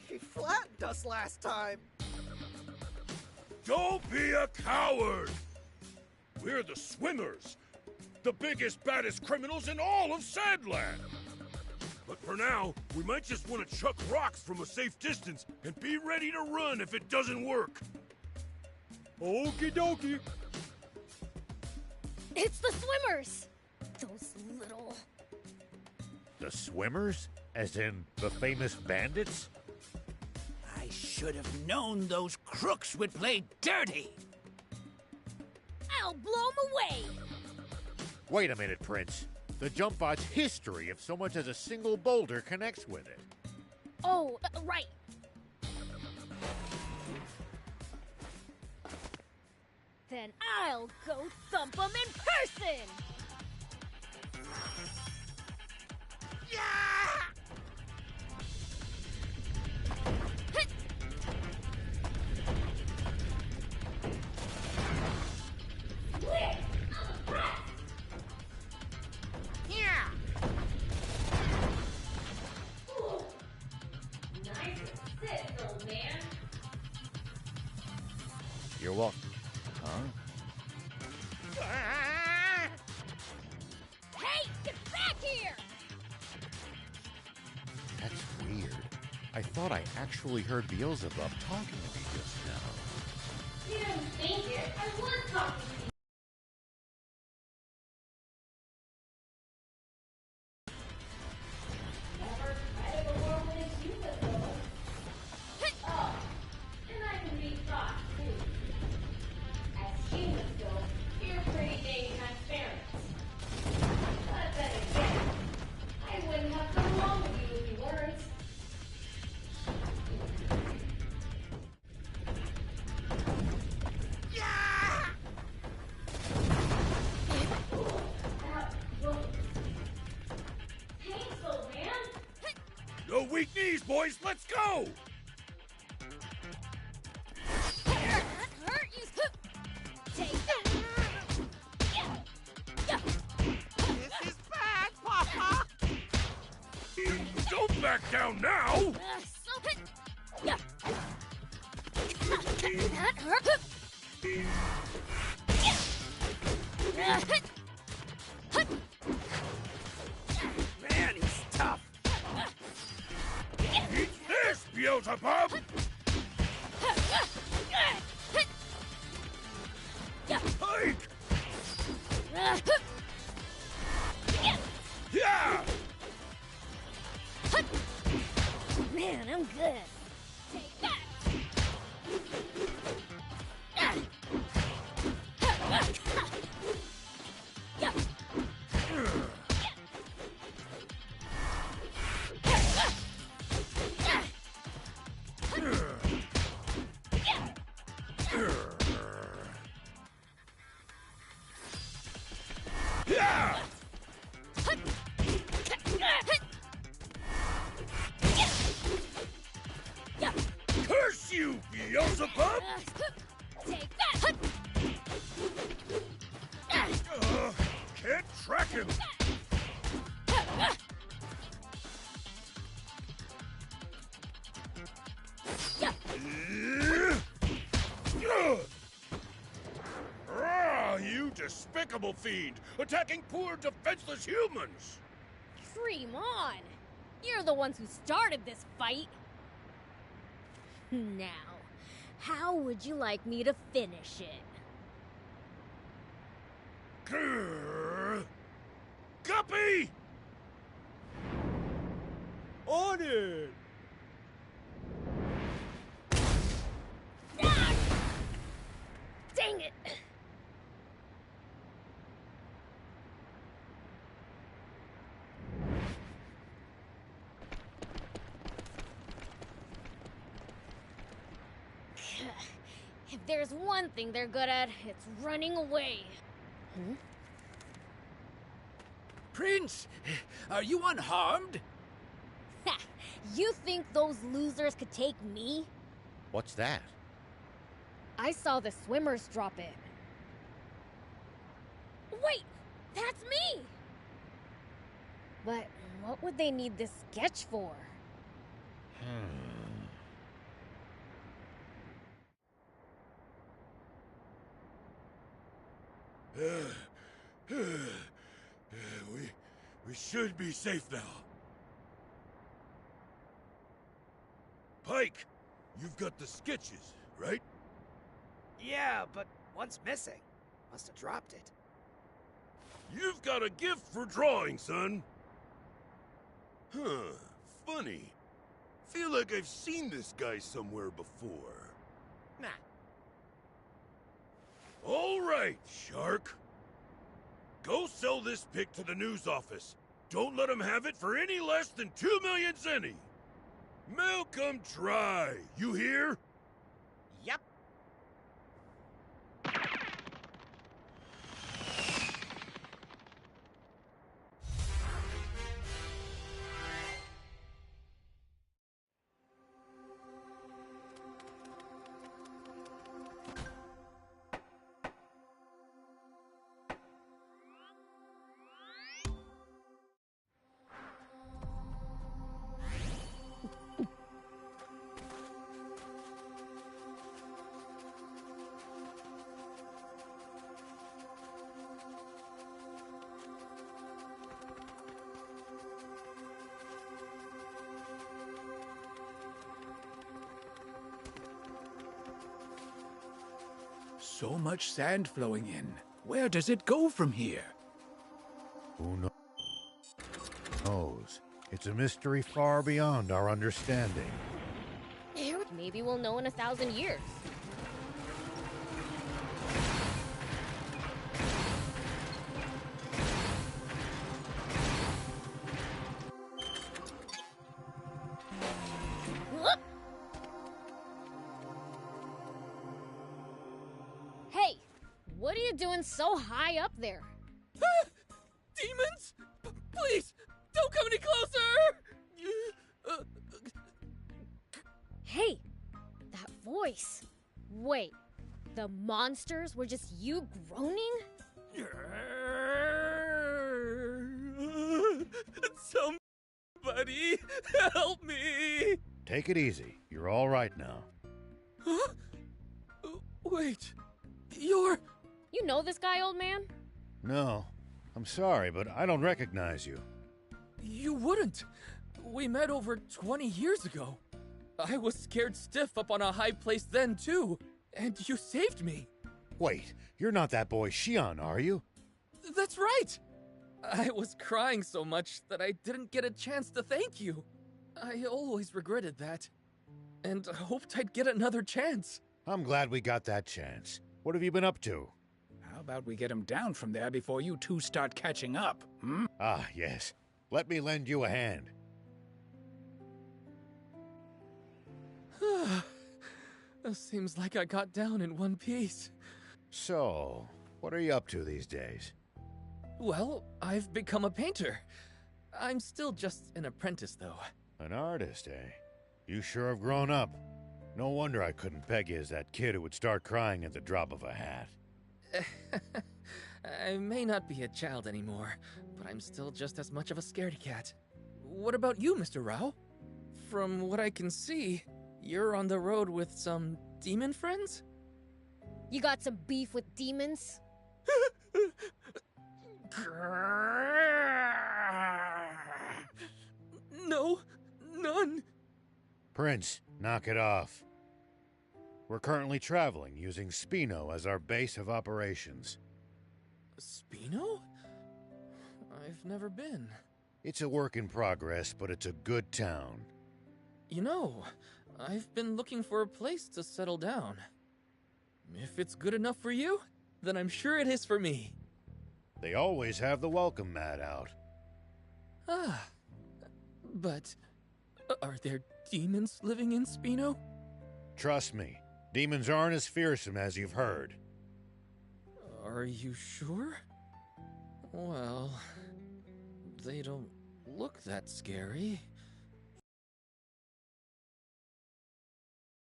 He flattened us last time. Don't be a coward! We're the Swimmers, the biggest, baddest criminals in all of Sandland. But for now, we might just want to chuck rocks from a safe distance and be ready to run if it doesn't work. Okie dokie. It's the swimmers! Those little... The Swimmers? As in the famous bandits? I should have known those crooks would play dirty! I'll blow 'em away! Wait a minute, Prince. The jump bot's history if so much as a single boulder connects with it. Oh, right. Then I'll go thump 'em in person! Yeah! Hit! Yeah! Nice assist, old man. You're welcome. Huh? I thought I actually heard Beelzebub talking to me just now. You didn't think it. I was talking to you. Never tried a world as you would know. Oh, and I can be thought too. As humans go, you're pretty dang transparent. But then again, I wouldn't have come along with you if you weren't. Painful, man. No weak knees, boys. Let's go. That hurt you. Take that. This is bad, Papa! Don't back down now. That hurt. Man, he's tough. Eat this, Beelzebub. Pike. Yeah. Man, I'm good. Take that. Yeah. Curse you, Beelzebub. Take that. Can't track him. You despicable fiend! Attacking poor, defenseless humans! Dream on. You're the ones who started this fight. Now, how would you like me to finish it? Grrr. Guppy! On it! Ah! Dang it! If there's one thing they're good at, it's running away. Hmm? Prince, are you unharmed? Ha! You think those losers could take me? What's that? I saw the swimmers drop it. Wait! That's me! But what would they need this sketch for? We should be safe now. Pike, you've got the sketches, right? Yeah, but one's missing. Must have dropped it. You've got a gift for drawing, son. Huh, funny. Feel like I've seen this guy somewhere before. Nah. All right, Shark. Go sell this pic to the news office. Don't let them have it for any less than 2 million zenny. Milk 'em dry, you hear? Yep. So much sand flowing in. Where does it go from here? Who knows? It's a mystery far beyond our understanding. Maybe we'll know in 1,000 years. Hey, what are you doing so high up there? Demons? Please, don't come any closer! Hey, that voice. Wait, the monsters were just you groaning? Somebody help me! Take it easy. You're all right now. Huh? Wait, you're... You know this guy, old man? No. I'm sorry, but I don't recognize you. You wouldn't. We met over 20 years ago. I was scared stiff up on a high place then, too. And you saved me. Wait, you're not that boy Xion, are you? That's right! I was crying so much that I didn't get a chance to thank you. I always regretted that. And hoped I'd get another chance. I'm glad we got that chance. What have you been up to? How about we get him down from there before you two start catching up, hmm? Ah, yes. Let me lend you a hand. Seems like I got down in one piece. So, what are you up to these days? Well, I've become a painter. I'm still just an apprentice, though. An artist, eh? You sure have grown up. No wonder I couldn't peg you as that kid who would start crying at the drop of a hat. I may not be a child anymore, but I'm still just as much of a scaredy cat. What about you, Mr. Rao? From what I can see, you're on the road with some demon friends? You got some beef with demons? No, none. Prince, knock it off. We're currently traveling using Spino as our base of operations. Spino? I've never been. It's a work in progress, but it's a good town. You know, I've been looking for a place to settle down. If it's good enough for you, then I'm sure it is for me. They always have the welcome mat out. Ah, but are there demons living in Spino? Trust me, demons aren't as fearsome as you've heard. Are you sure? Well, they don't look that scary.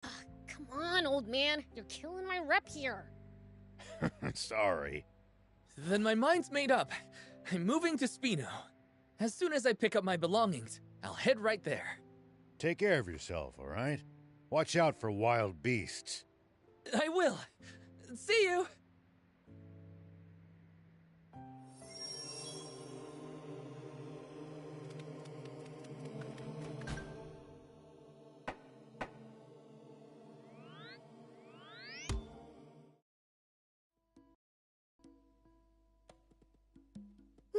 Come on, old man. You're killing my rep here. Sorry. Then my mind's made up. I'm moving to Spino. As soon as I pick up my belongings, I'll head right there. Take care of yourself, all right? Watch out for wild beasts. I will. See you!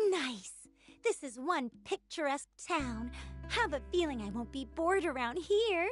Nice. This is one picturesque town. Have a feeling I won't be bored around here.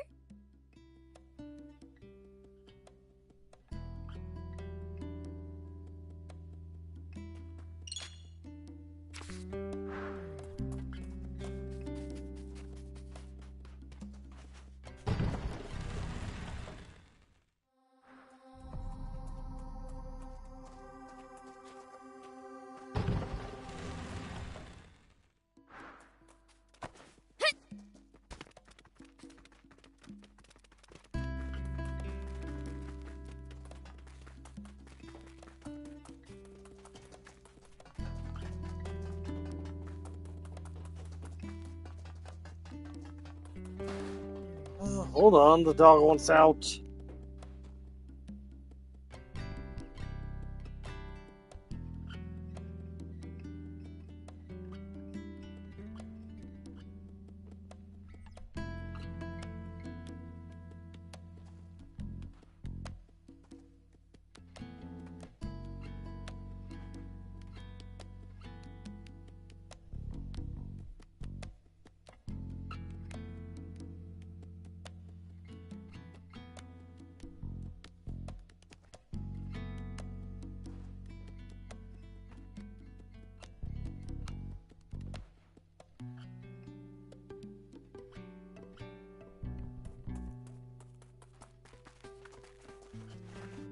Hold on, the dog wants out.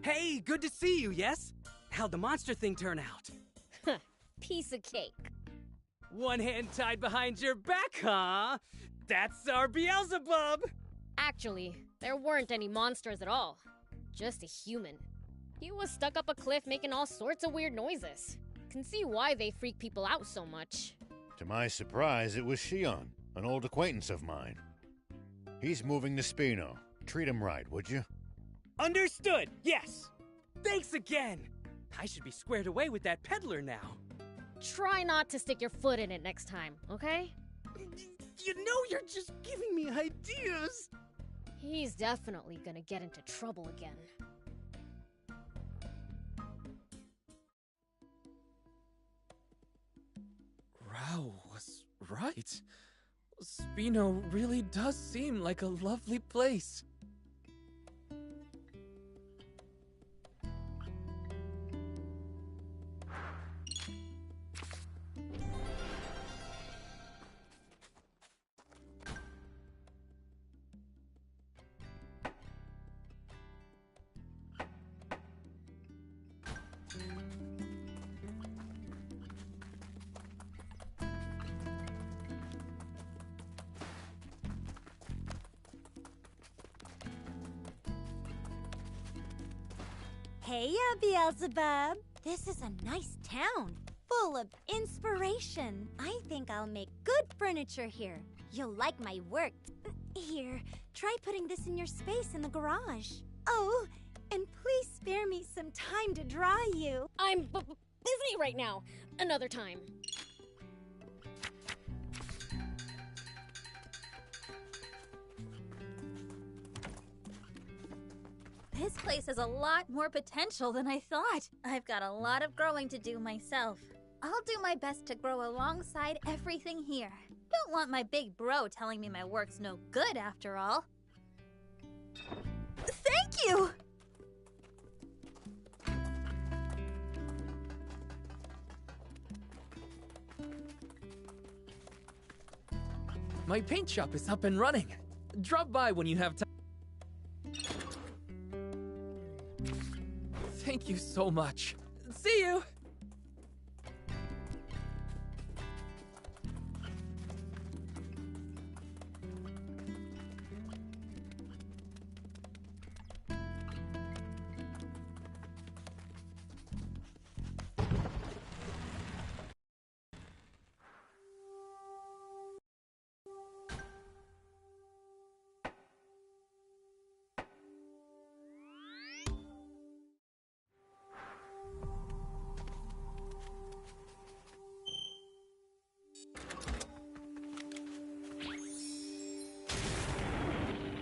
Hey, good to see you, yes? How'd the monster thing turn out? Piece of cake. One hand tied behind your back, huh? That's our Beelzebub! Actually, there weren't any monsters at all. Just a human. He was stuck up a cliff making all sorts of weird noises. Can see why they freak people out so much. To my surprise, it was Shion, an old acquaintance of mine. He's moving to Spino. Treat him right, would you? Understood, yes! Thanks again! I should be squared away with that peddler now. Try not to stick your foot in it next time, okay? You know you're just giving me ideas! He's definitely gonna get into trouble again. Rao was right. Spino really does seem like a lovely place. Hey, Beelzebub. This is a nice town, full of inspiration. I think I'll make good furniture here. You'll like my work. Here, try putting this in your space in the garage. Oh, and please spare me some time to draw you. I'm busy right now. Another time. This place has a lot more potential than I thought. I've got a lot of growing to do myself. I'll do my best to grow alongside everything here. Don't want my big bro telling me my work's no good after all. Thank you! My paint shop is up and running. Drop by when you have time. Thank you so much. See you!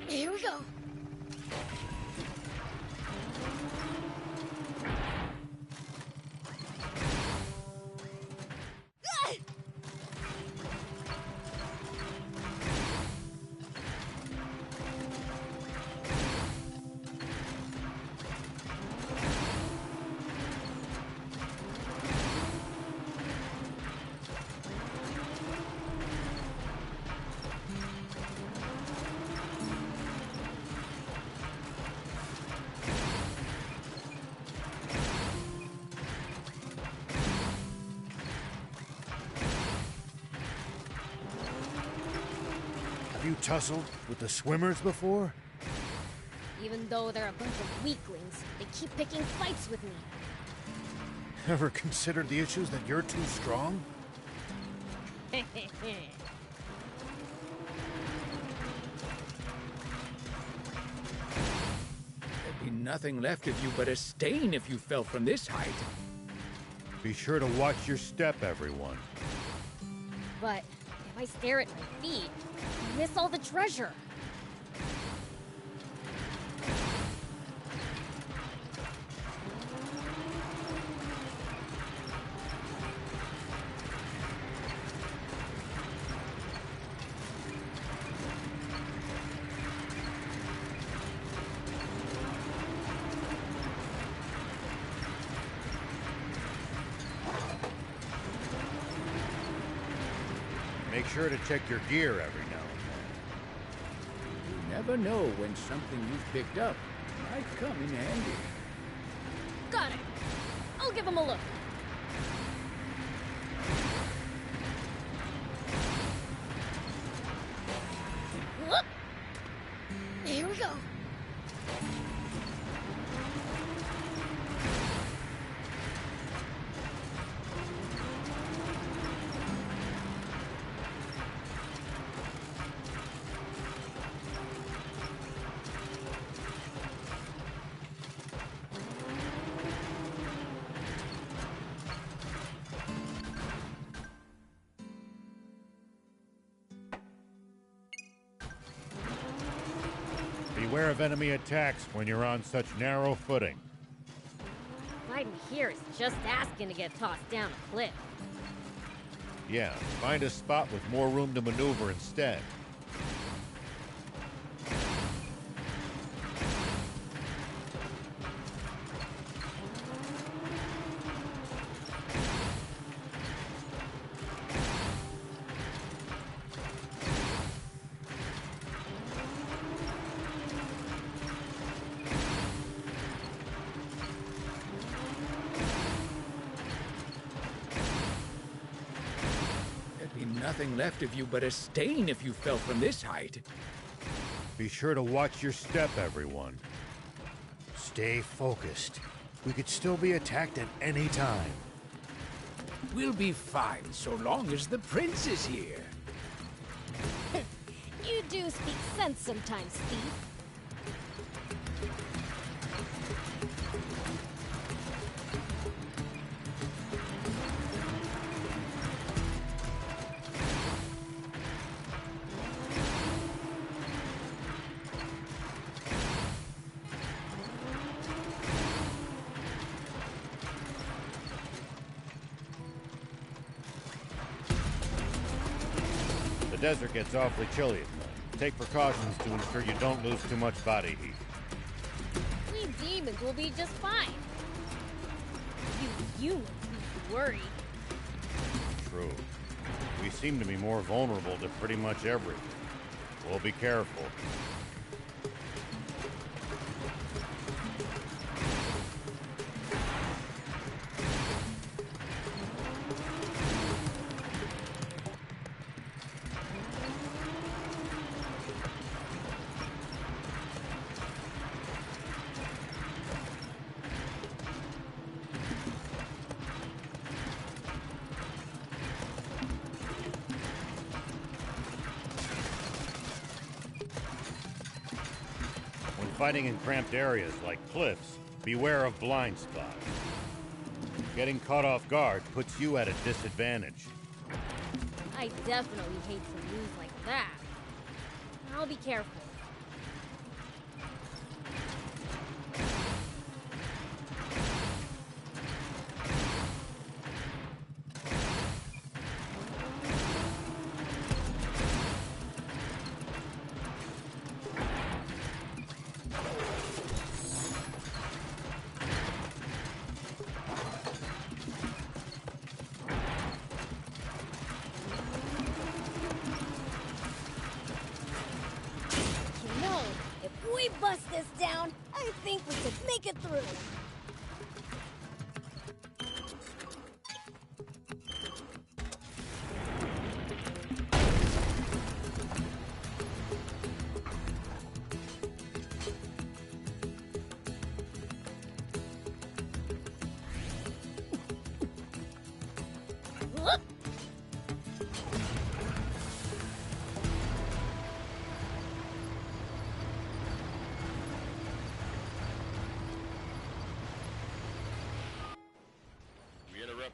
Here we go. Have you tussled with the swimmers before? Even though they're a bunch of weaklings, they keep picking fights with me. Ever considered the issues that you're too strong? There'd be nothing left of you but a stain if you fell from this height. Be sure to watch your step, everyone. But if I stare at my feet, I miss all the treasure. Make sure to check your gear every now and You never know when something you've picked up might come in handy. Got it. I'll give him a look. Whoop. Here we go. Beware of enemy attacks when you're on such narrow footing. Hiding here is just asking to get tossed down a cliff. Yeah, find a spot with more room to maneuver instead. Nothing left of you but a stain if you fell from this height. Be sure to watch your step, everyone. Stay focused. We could still be attacked at any time. We'll be fine so long as the prince is here. You do speak sense sometimes, Steve. The desert gets awfully chilly at night. Take precautions to ensure you don't lose too much body heat. We demons will be just fine. You need to worry. True. We seem to be more vulnerable to pretty much everything. We'll be careful. Fighting in cramped areas like cliffs, beware of blind spots. Getting caught off guard puts you at a disadvantage. I definitely hate to lose like that. I'll be careful. We bust this down, I think we could make it through. Whoop.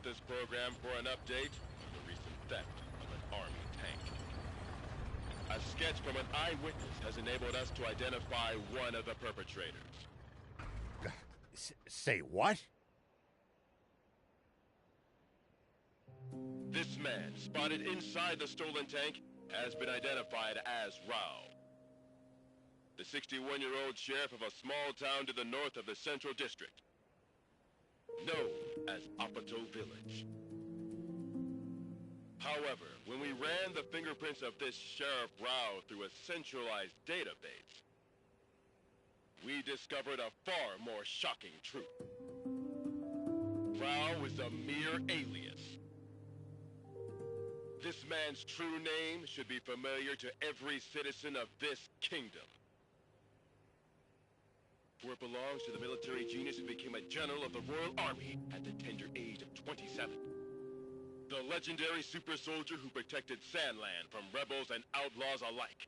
This program for an update on the recent theft of an army tank. A sketch from an eyewitness has enabled us to identify one of the perpetrators. Say what? This man, spotted inside the stolen tank, has been identified as Rao, the 61-year-old sheriff of a small town to the north of the Central District, known as Apato Village. However, when we ran the fingerprints of this Sheriff Rao through a centralized database, we discovered a far more shocking truth. Rao is a mere alias. This man's true name should be familiar to every citizen of this kingdom. For it belongs to the military genius who became a general of the Royal Army at the tender age of 27. The legendary super soldier who protected Sandland from rebels and outlaws alike.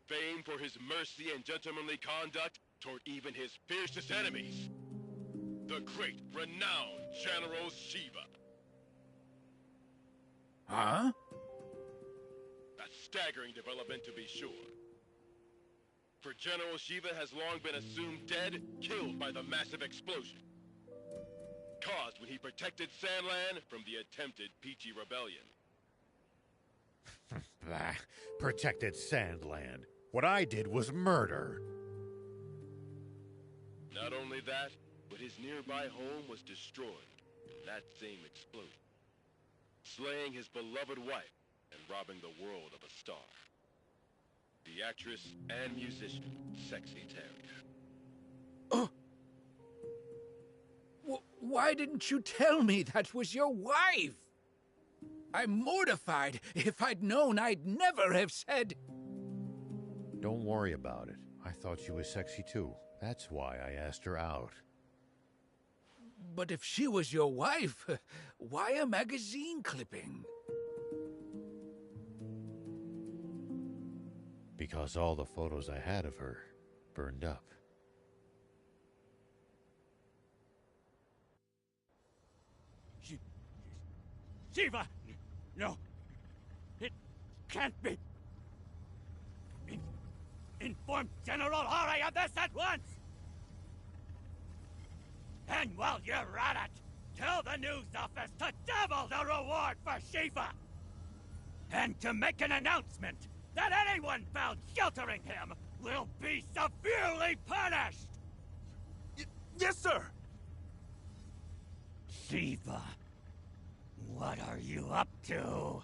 Famed for his mercy and gentlemanly conduct toward even his fiercest enemies. The great, renowned General Shiva. Huh? A staggering development, to be sure. For General Shiva has long been assumed dead, killed by the massive explosion caused when he protected Sandland from the attempted Peachy Rebellion. Protected Sandland. What I did was murder. Not only that, but his nearby home was destroyed in that same explosion, slaying his beloved wife and robbing the world of a star. The actress and musician, Sexy Terrier. Why didn't you tell me that was your wife? I'm mortified. If I'd known, I'd never have said... Don't worry about it. I thought she was sexy too. That's why I asked her out. But if she was your wife, why a magazine clipping? Because all the photos I had of her burned up. Shiva! No. It can't be. Inform General Hori of this at once! And while you're at it, tell the news office to double the reward for Shiva! And to make an announcement that anyone found sheltering him will be severely punished! Yes, sir! Shiva, what are you up to?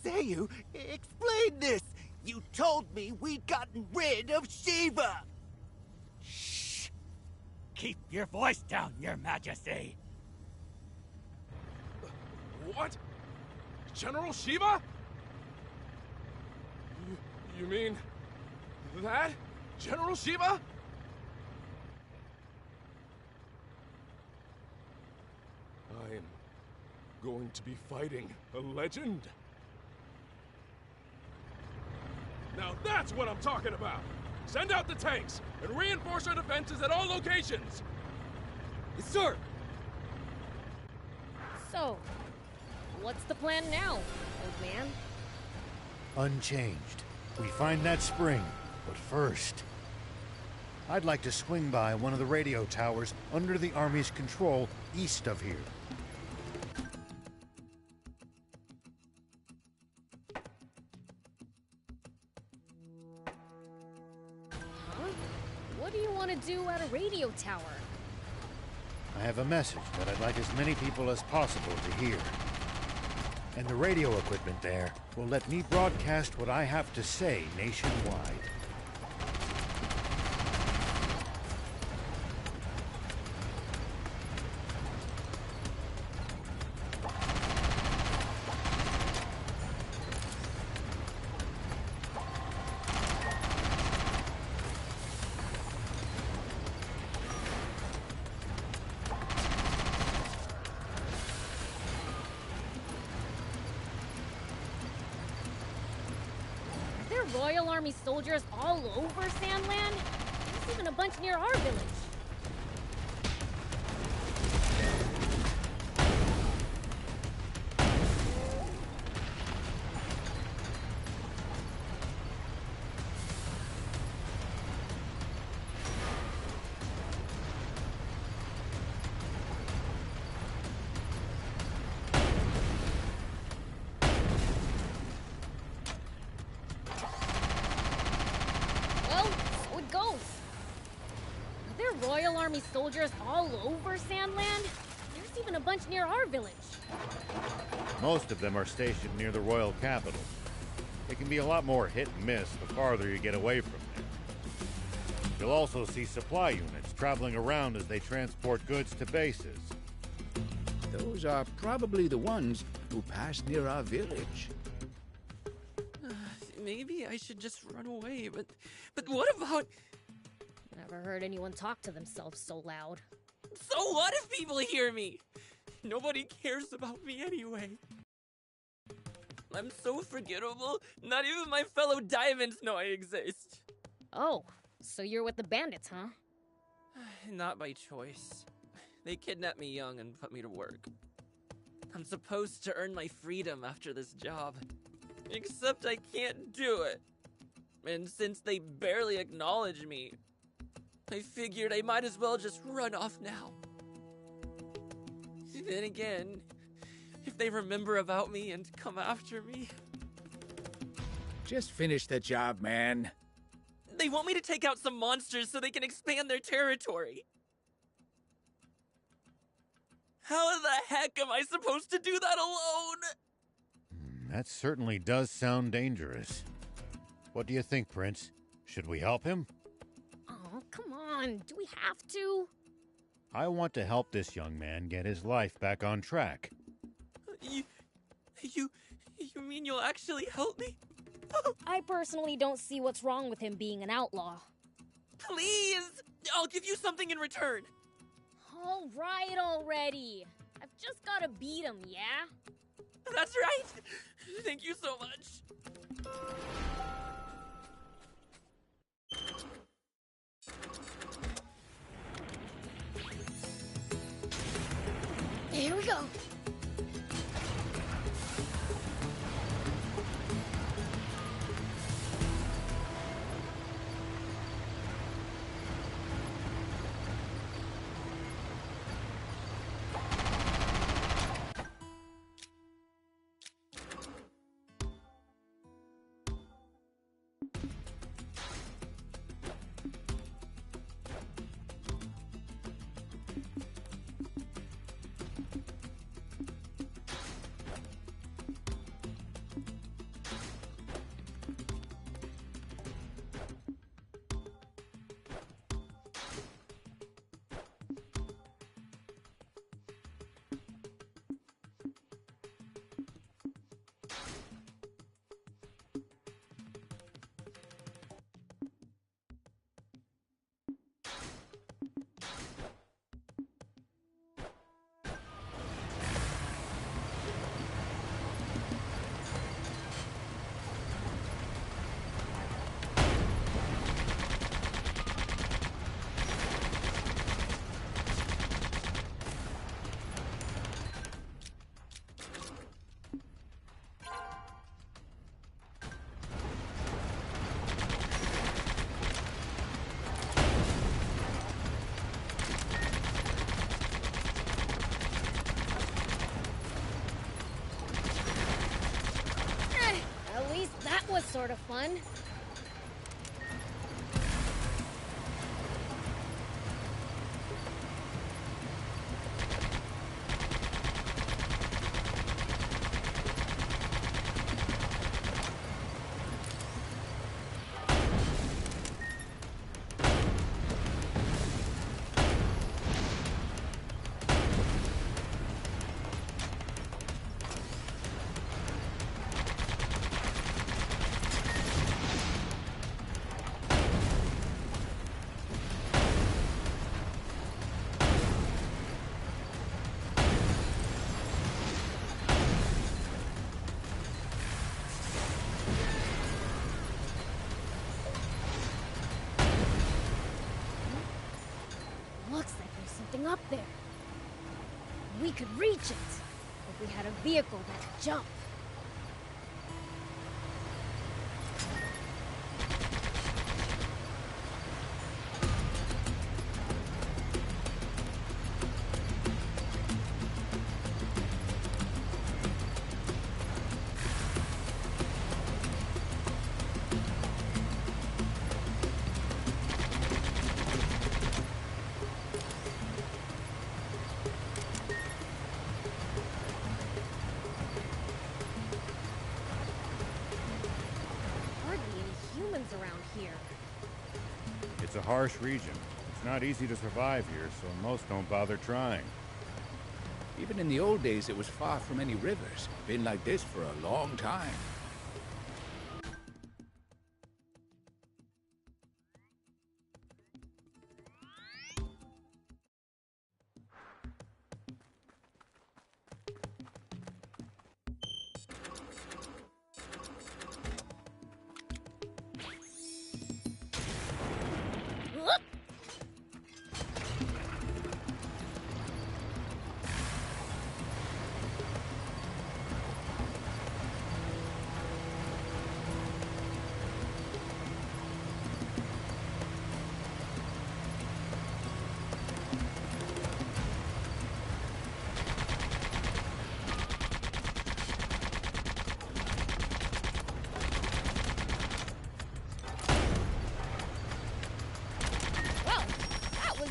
Zayu, explain this! You told me we'd gotten rid of Shiva! Shh! Keep your voice down, Your Majesty! What? General Shiva? You mean... that? General Shiva? I am going to be fighting a legend. Now that's what I'm talking about! Send out the tanks, and reinforce our defenses at all locations! Yes, sir! So, what's the plan now, old man? Unchanged. We find that spring, but first... I'd like to swing by one of the radio towers under the Army's control east of here. What do you want to do at a radio tower? I have a message that I'd like as many people as possible to hear. And the radio equipment there will let me broadcast what I have to say nationwide. Royal Army soldiers all over Sandland? There's even a bunch near our village. Royal Army soldiers all over Sandland? There's even a bunch near our village. Most of them are stationed near the royal capital. It can be a lot more hit and miss the farther you get away from there. You'll also see supply units traveling around as they transport goods to bases. Those are probably the ones who pass near our village. Maybe I should just run away, but what about... Never heard anyone talk to themselves so loud. So what if people hear me? Nobody cares about me anyway. I'm so forgettable, not even my fellow diamonds know I exist. Oh, so you're with the bandits, huh? Not by choice. They kidnapped me young and put me to work. I'm supposed to earn my freedom after this job. Except I can't do it. And since they barely acknowledge me, I figured I might as well just run off now. Then again, if they remember about me and come after me... Just finish the job, man. They want me to take out some monsters so they can expand their territory. How the heck am I supposed to do that alone? That certainly does sound dangerous. What do you think, Prince? Should we help him? Oh, come on. Do we have to? I want to help this young man get his life back on track. You mean you'll actually help me? I personally don't see what's wrong with him being an outlaw. Please! I'll give you something in return. All right already. I've just gotta beat him, yeah? That's right! Thank you so much. Here we go. Was sort of fun. Looks like there's something up there. We could reach it if we had a vehicle that could jump. harsh region. It's not easy to survive here, so most don't bother trying. Even in the old days, it was far from any rivers. Been like this for a long time.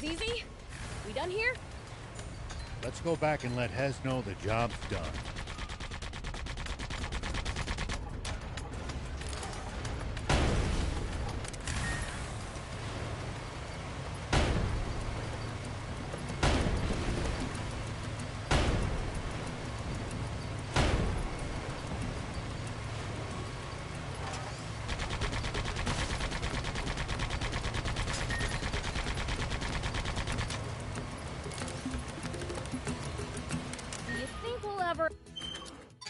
Easy? We done here? Let's go back and let Hez know the job's done.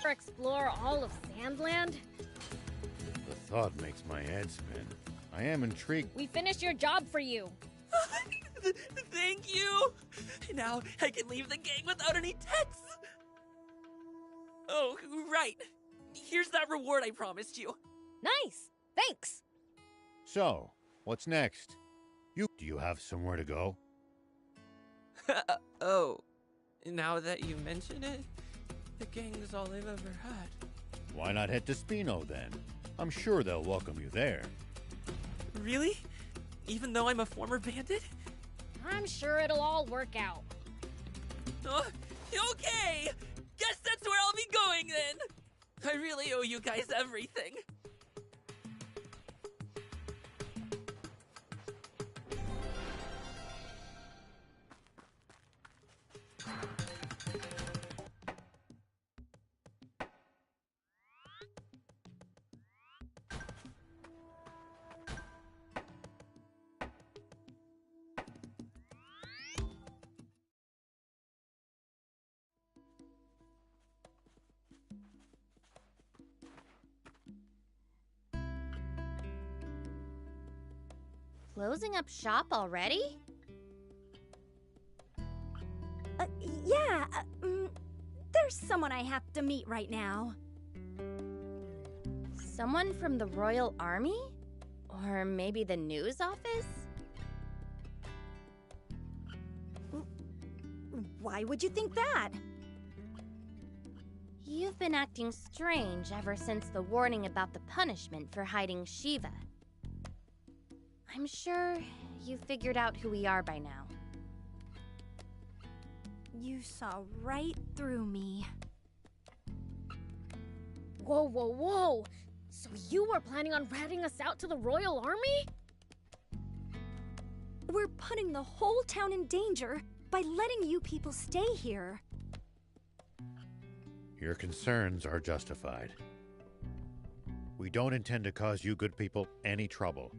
Explore all of Sandland? The thought makes my head spin. I am intrigued. We finished your job for you. Thank you! Now I can leave the gang without any debts! Oh, right. Here's that reward I promised you. Nice! Thanks! So, what's next? Do you have somewhere to go? Oh, now that you mention it, the gang is all I've ever had. Why not head to Spino then? I'm sure they'll welcome you there. Really? Even though I'm a former bandit? I'm sure it'll all work out. Okay! Guess that's where I'll be going then! I really owe you guys everything. Closing up shop already? Yeah, there's someone I have to meet right now. Someone from the Royal Army? Or maybe the news office? Why would you think that? You've been acting strange ever since the warning about the punishment for hiding Shiva. I'm sure you figured out who we are by now. You saw right through me. Whoa, whoa, whoa! So you were planning on ratting us out to the Royal Army? We're putting the whole town in danger by letting you people stay here. Your concerns are justified. We don't intend to cause you good people any trouble.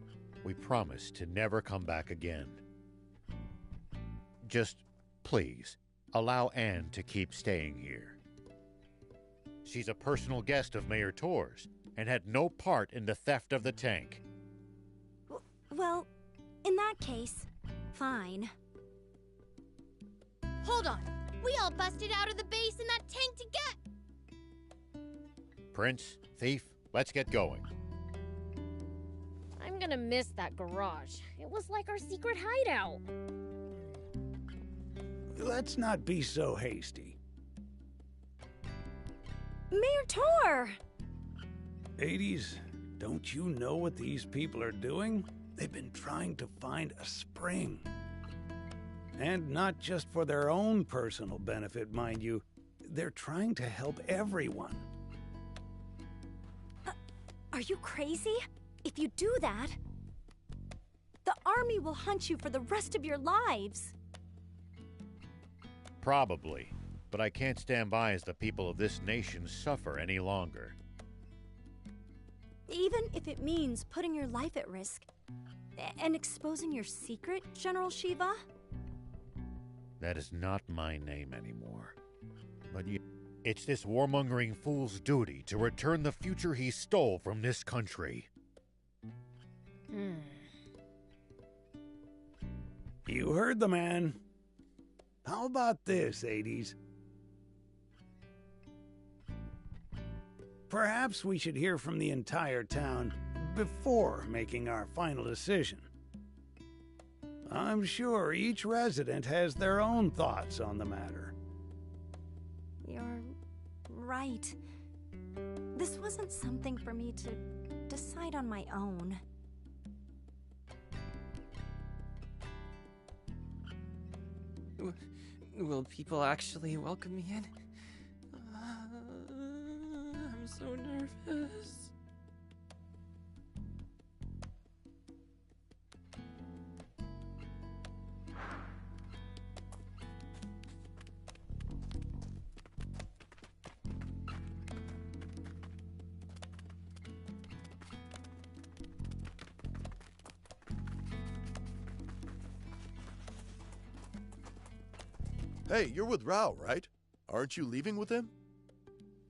We promise to never come back again. Just, please, allow Anne to keep staying here. She's a personal guest of Mayor Tor's and had no part in the theft of the tank. Well, in that case, fine. Hold on. We all busted out of the base in that tank to get... Prince, Thief, let's get going. I'm gonna miss that garage. It was like our secret hideout. Let's not be so hasty. Mayor Tor! Hades, don't you know what these people are doing? They've been trying to find a spring. And not just for their own personal benefit, mind you. They're trying to help everyone. Are you crazy? If you do that, the army will hunt you for the rest of your lives. Probably. But I can't stand by as the people of this nation suffer any longer. Even if it means putting your life at risk and exposing your secret, General Shiva? That is not my name anymore. But it's this warmongering fool's duty to return the future he stole from this country. You heard the man. How about this, 80s? Perhaps we should hear from the entire town before making our final decision. I'm sure each resident has their own thoughts on the matter. You're right. This wasn't something for me to decide on my own. Will people actually welcome me in? I'm so nervous. Hey, you're with Rao, right? Aren't you leaving with him?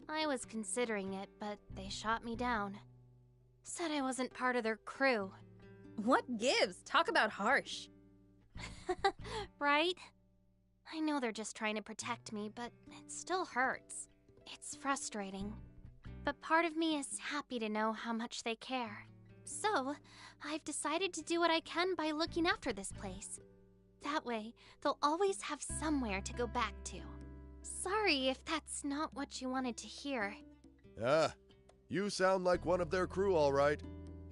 I was considering it, but they shot me down. Said I wasn't part of their crew. What gives? Talk about harsh. Right? I know they're just trying to protect me, but it still hurts. It's frustrating. But part of me is happy to know how much they care. So, I've decided to do what I can by looking after this place. That way, they'll always have somewhere to go back to. Sorry if that's not what you wanted to hear. Ah, you sound like one of their crew, all right.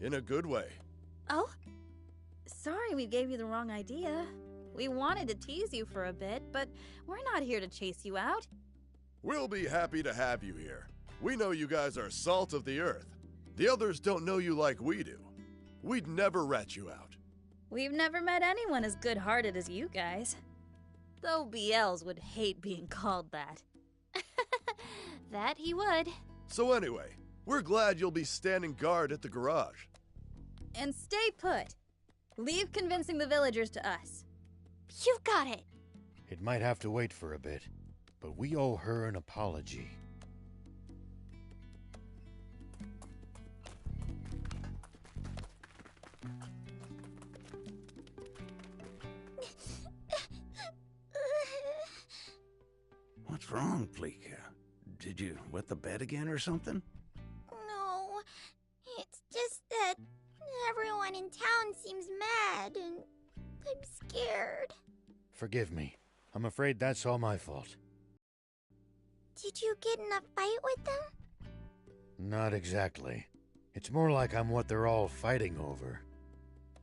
In a good way. Oh? Sorry we gave you the wrong idea. We wanted to tease you for a bit, but we're not here to chase you out. We'll be happy to have you here. We know you guys are salt of the earth. The others don't know you like we do. We'd never rat you out. We've never met anyone as good-hearted as you guys. Though BLs would hate being called that. That he would. So anyway, we're glad you'll be standing guard at the garage. And stay put. Leave convincing the villagers to us. You've got it. It might have to wait for a bit, but we owe her an apology. What's wrong, Pleeka? Did you wet the bed again or something? No, it's just that everyone in town seems mad and I'm scared. Forgive me. I'm afraid that's all my fault. Did you get in a fight with them? Not exactly. It's more like I'm what they're all fighting over.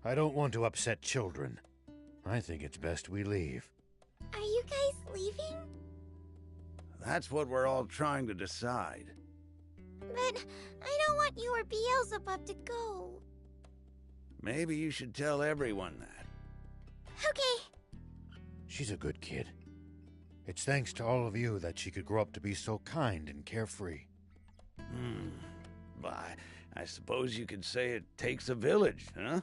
I don't want to upset children. I think it's best we leave. Are you guys leaving? That's what we're all trying to decide. But I don't want you or Beelzebub to go. Maybe you should tell everyone that. Okay. She's a good kid. It's thanks to all of you that she could grow up to be so kind and carefree. I suppose you could say it takes a village, huh?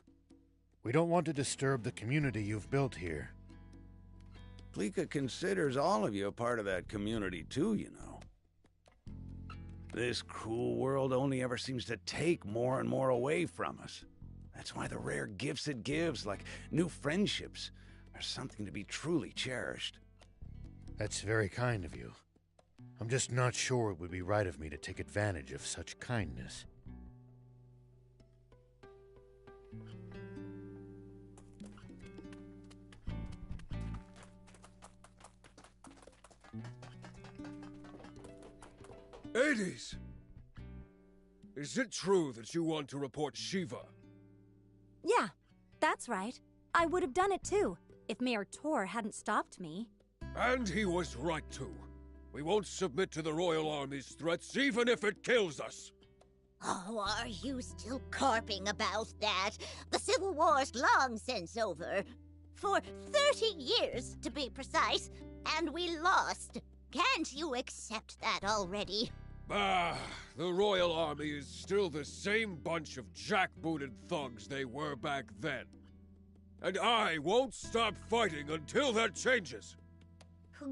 We don't want to disturb the community you've built here. Pleeka considers all of you a part of that community too, you know. This cruel world only ever seems to take more and more away from us. That's why the rare gifts it gives, like new friendships, are something to be truly cherished. That's very kind of you. I'm just not sure it would be right of me to take advantage of such kindness. Hades! Is it true that you want to report Shiva? Yeah, that's right. I would have done it too, if Mayor Tor hadn't stopped me. And he was right too. We won't submit to the Royal Army's threats, even if it kills us. Oh, are you still carping about that? The Civil War's long since over. For 30 years, to be precise, and we lost. Can't you accept that already? The Royal Army is still the same bunch of jackbooted thugs they were back then. And I won't stop fighting until that changes.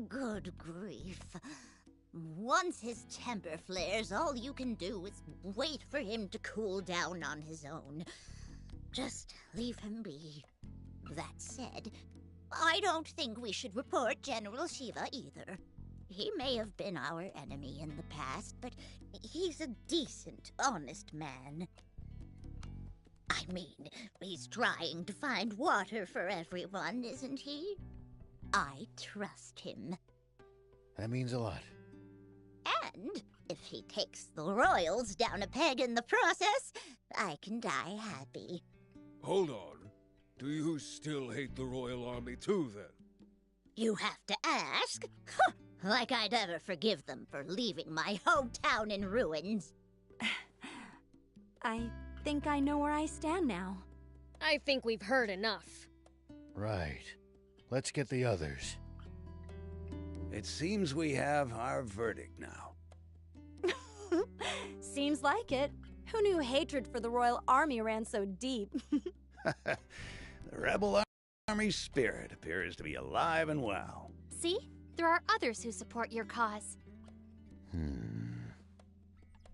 Good grief. Once his temper flares, all you can do is wait for him to cool down on his own. Just leave him be. That said, I don't think we should report General Shiva either. He may have been our enemy in the past, but he's a decent, honest man. I mean, he's trying to find water for everyone, isn't he? I trust him. That means a lot. And if he takes the royals down a peg in the process, I can die happy. Hold on. Do you still hate the Royal Army too, then? You have to ask? Like I'd ever forgive them for leaving my hometown in ruins. I think I know where I stand now. I think we've heard enough. Right. Let's get the others. It seems we have our verdict now. Seems like it. Who knew hatred for the Royal Army ran so deep? The Rebel Army's spirit appears to be alive and well. See? There are others who support your cause.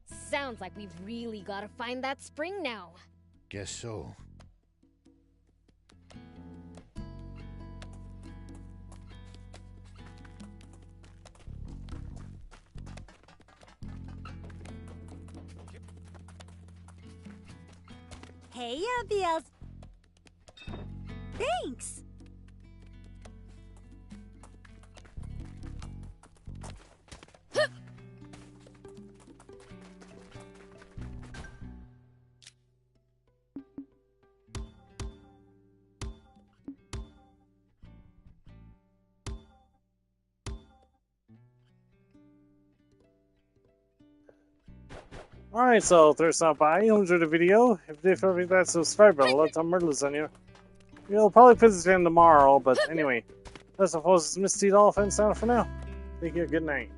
Sounds like we've really got to find that spring now. Guess so. Hey, Beelz. Thanks. Alright, so there's not by. You enjoyed the video. If you did, that subscribe button. Let them murders on you. You'll probably visit him tomorrow, but anyway. I suppose it's Mistydolphin sound for now. Thank you. Good night.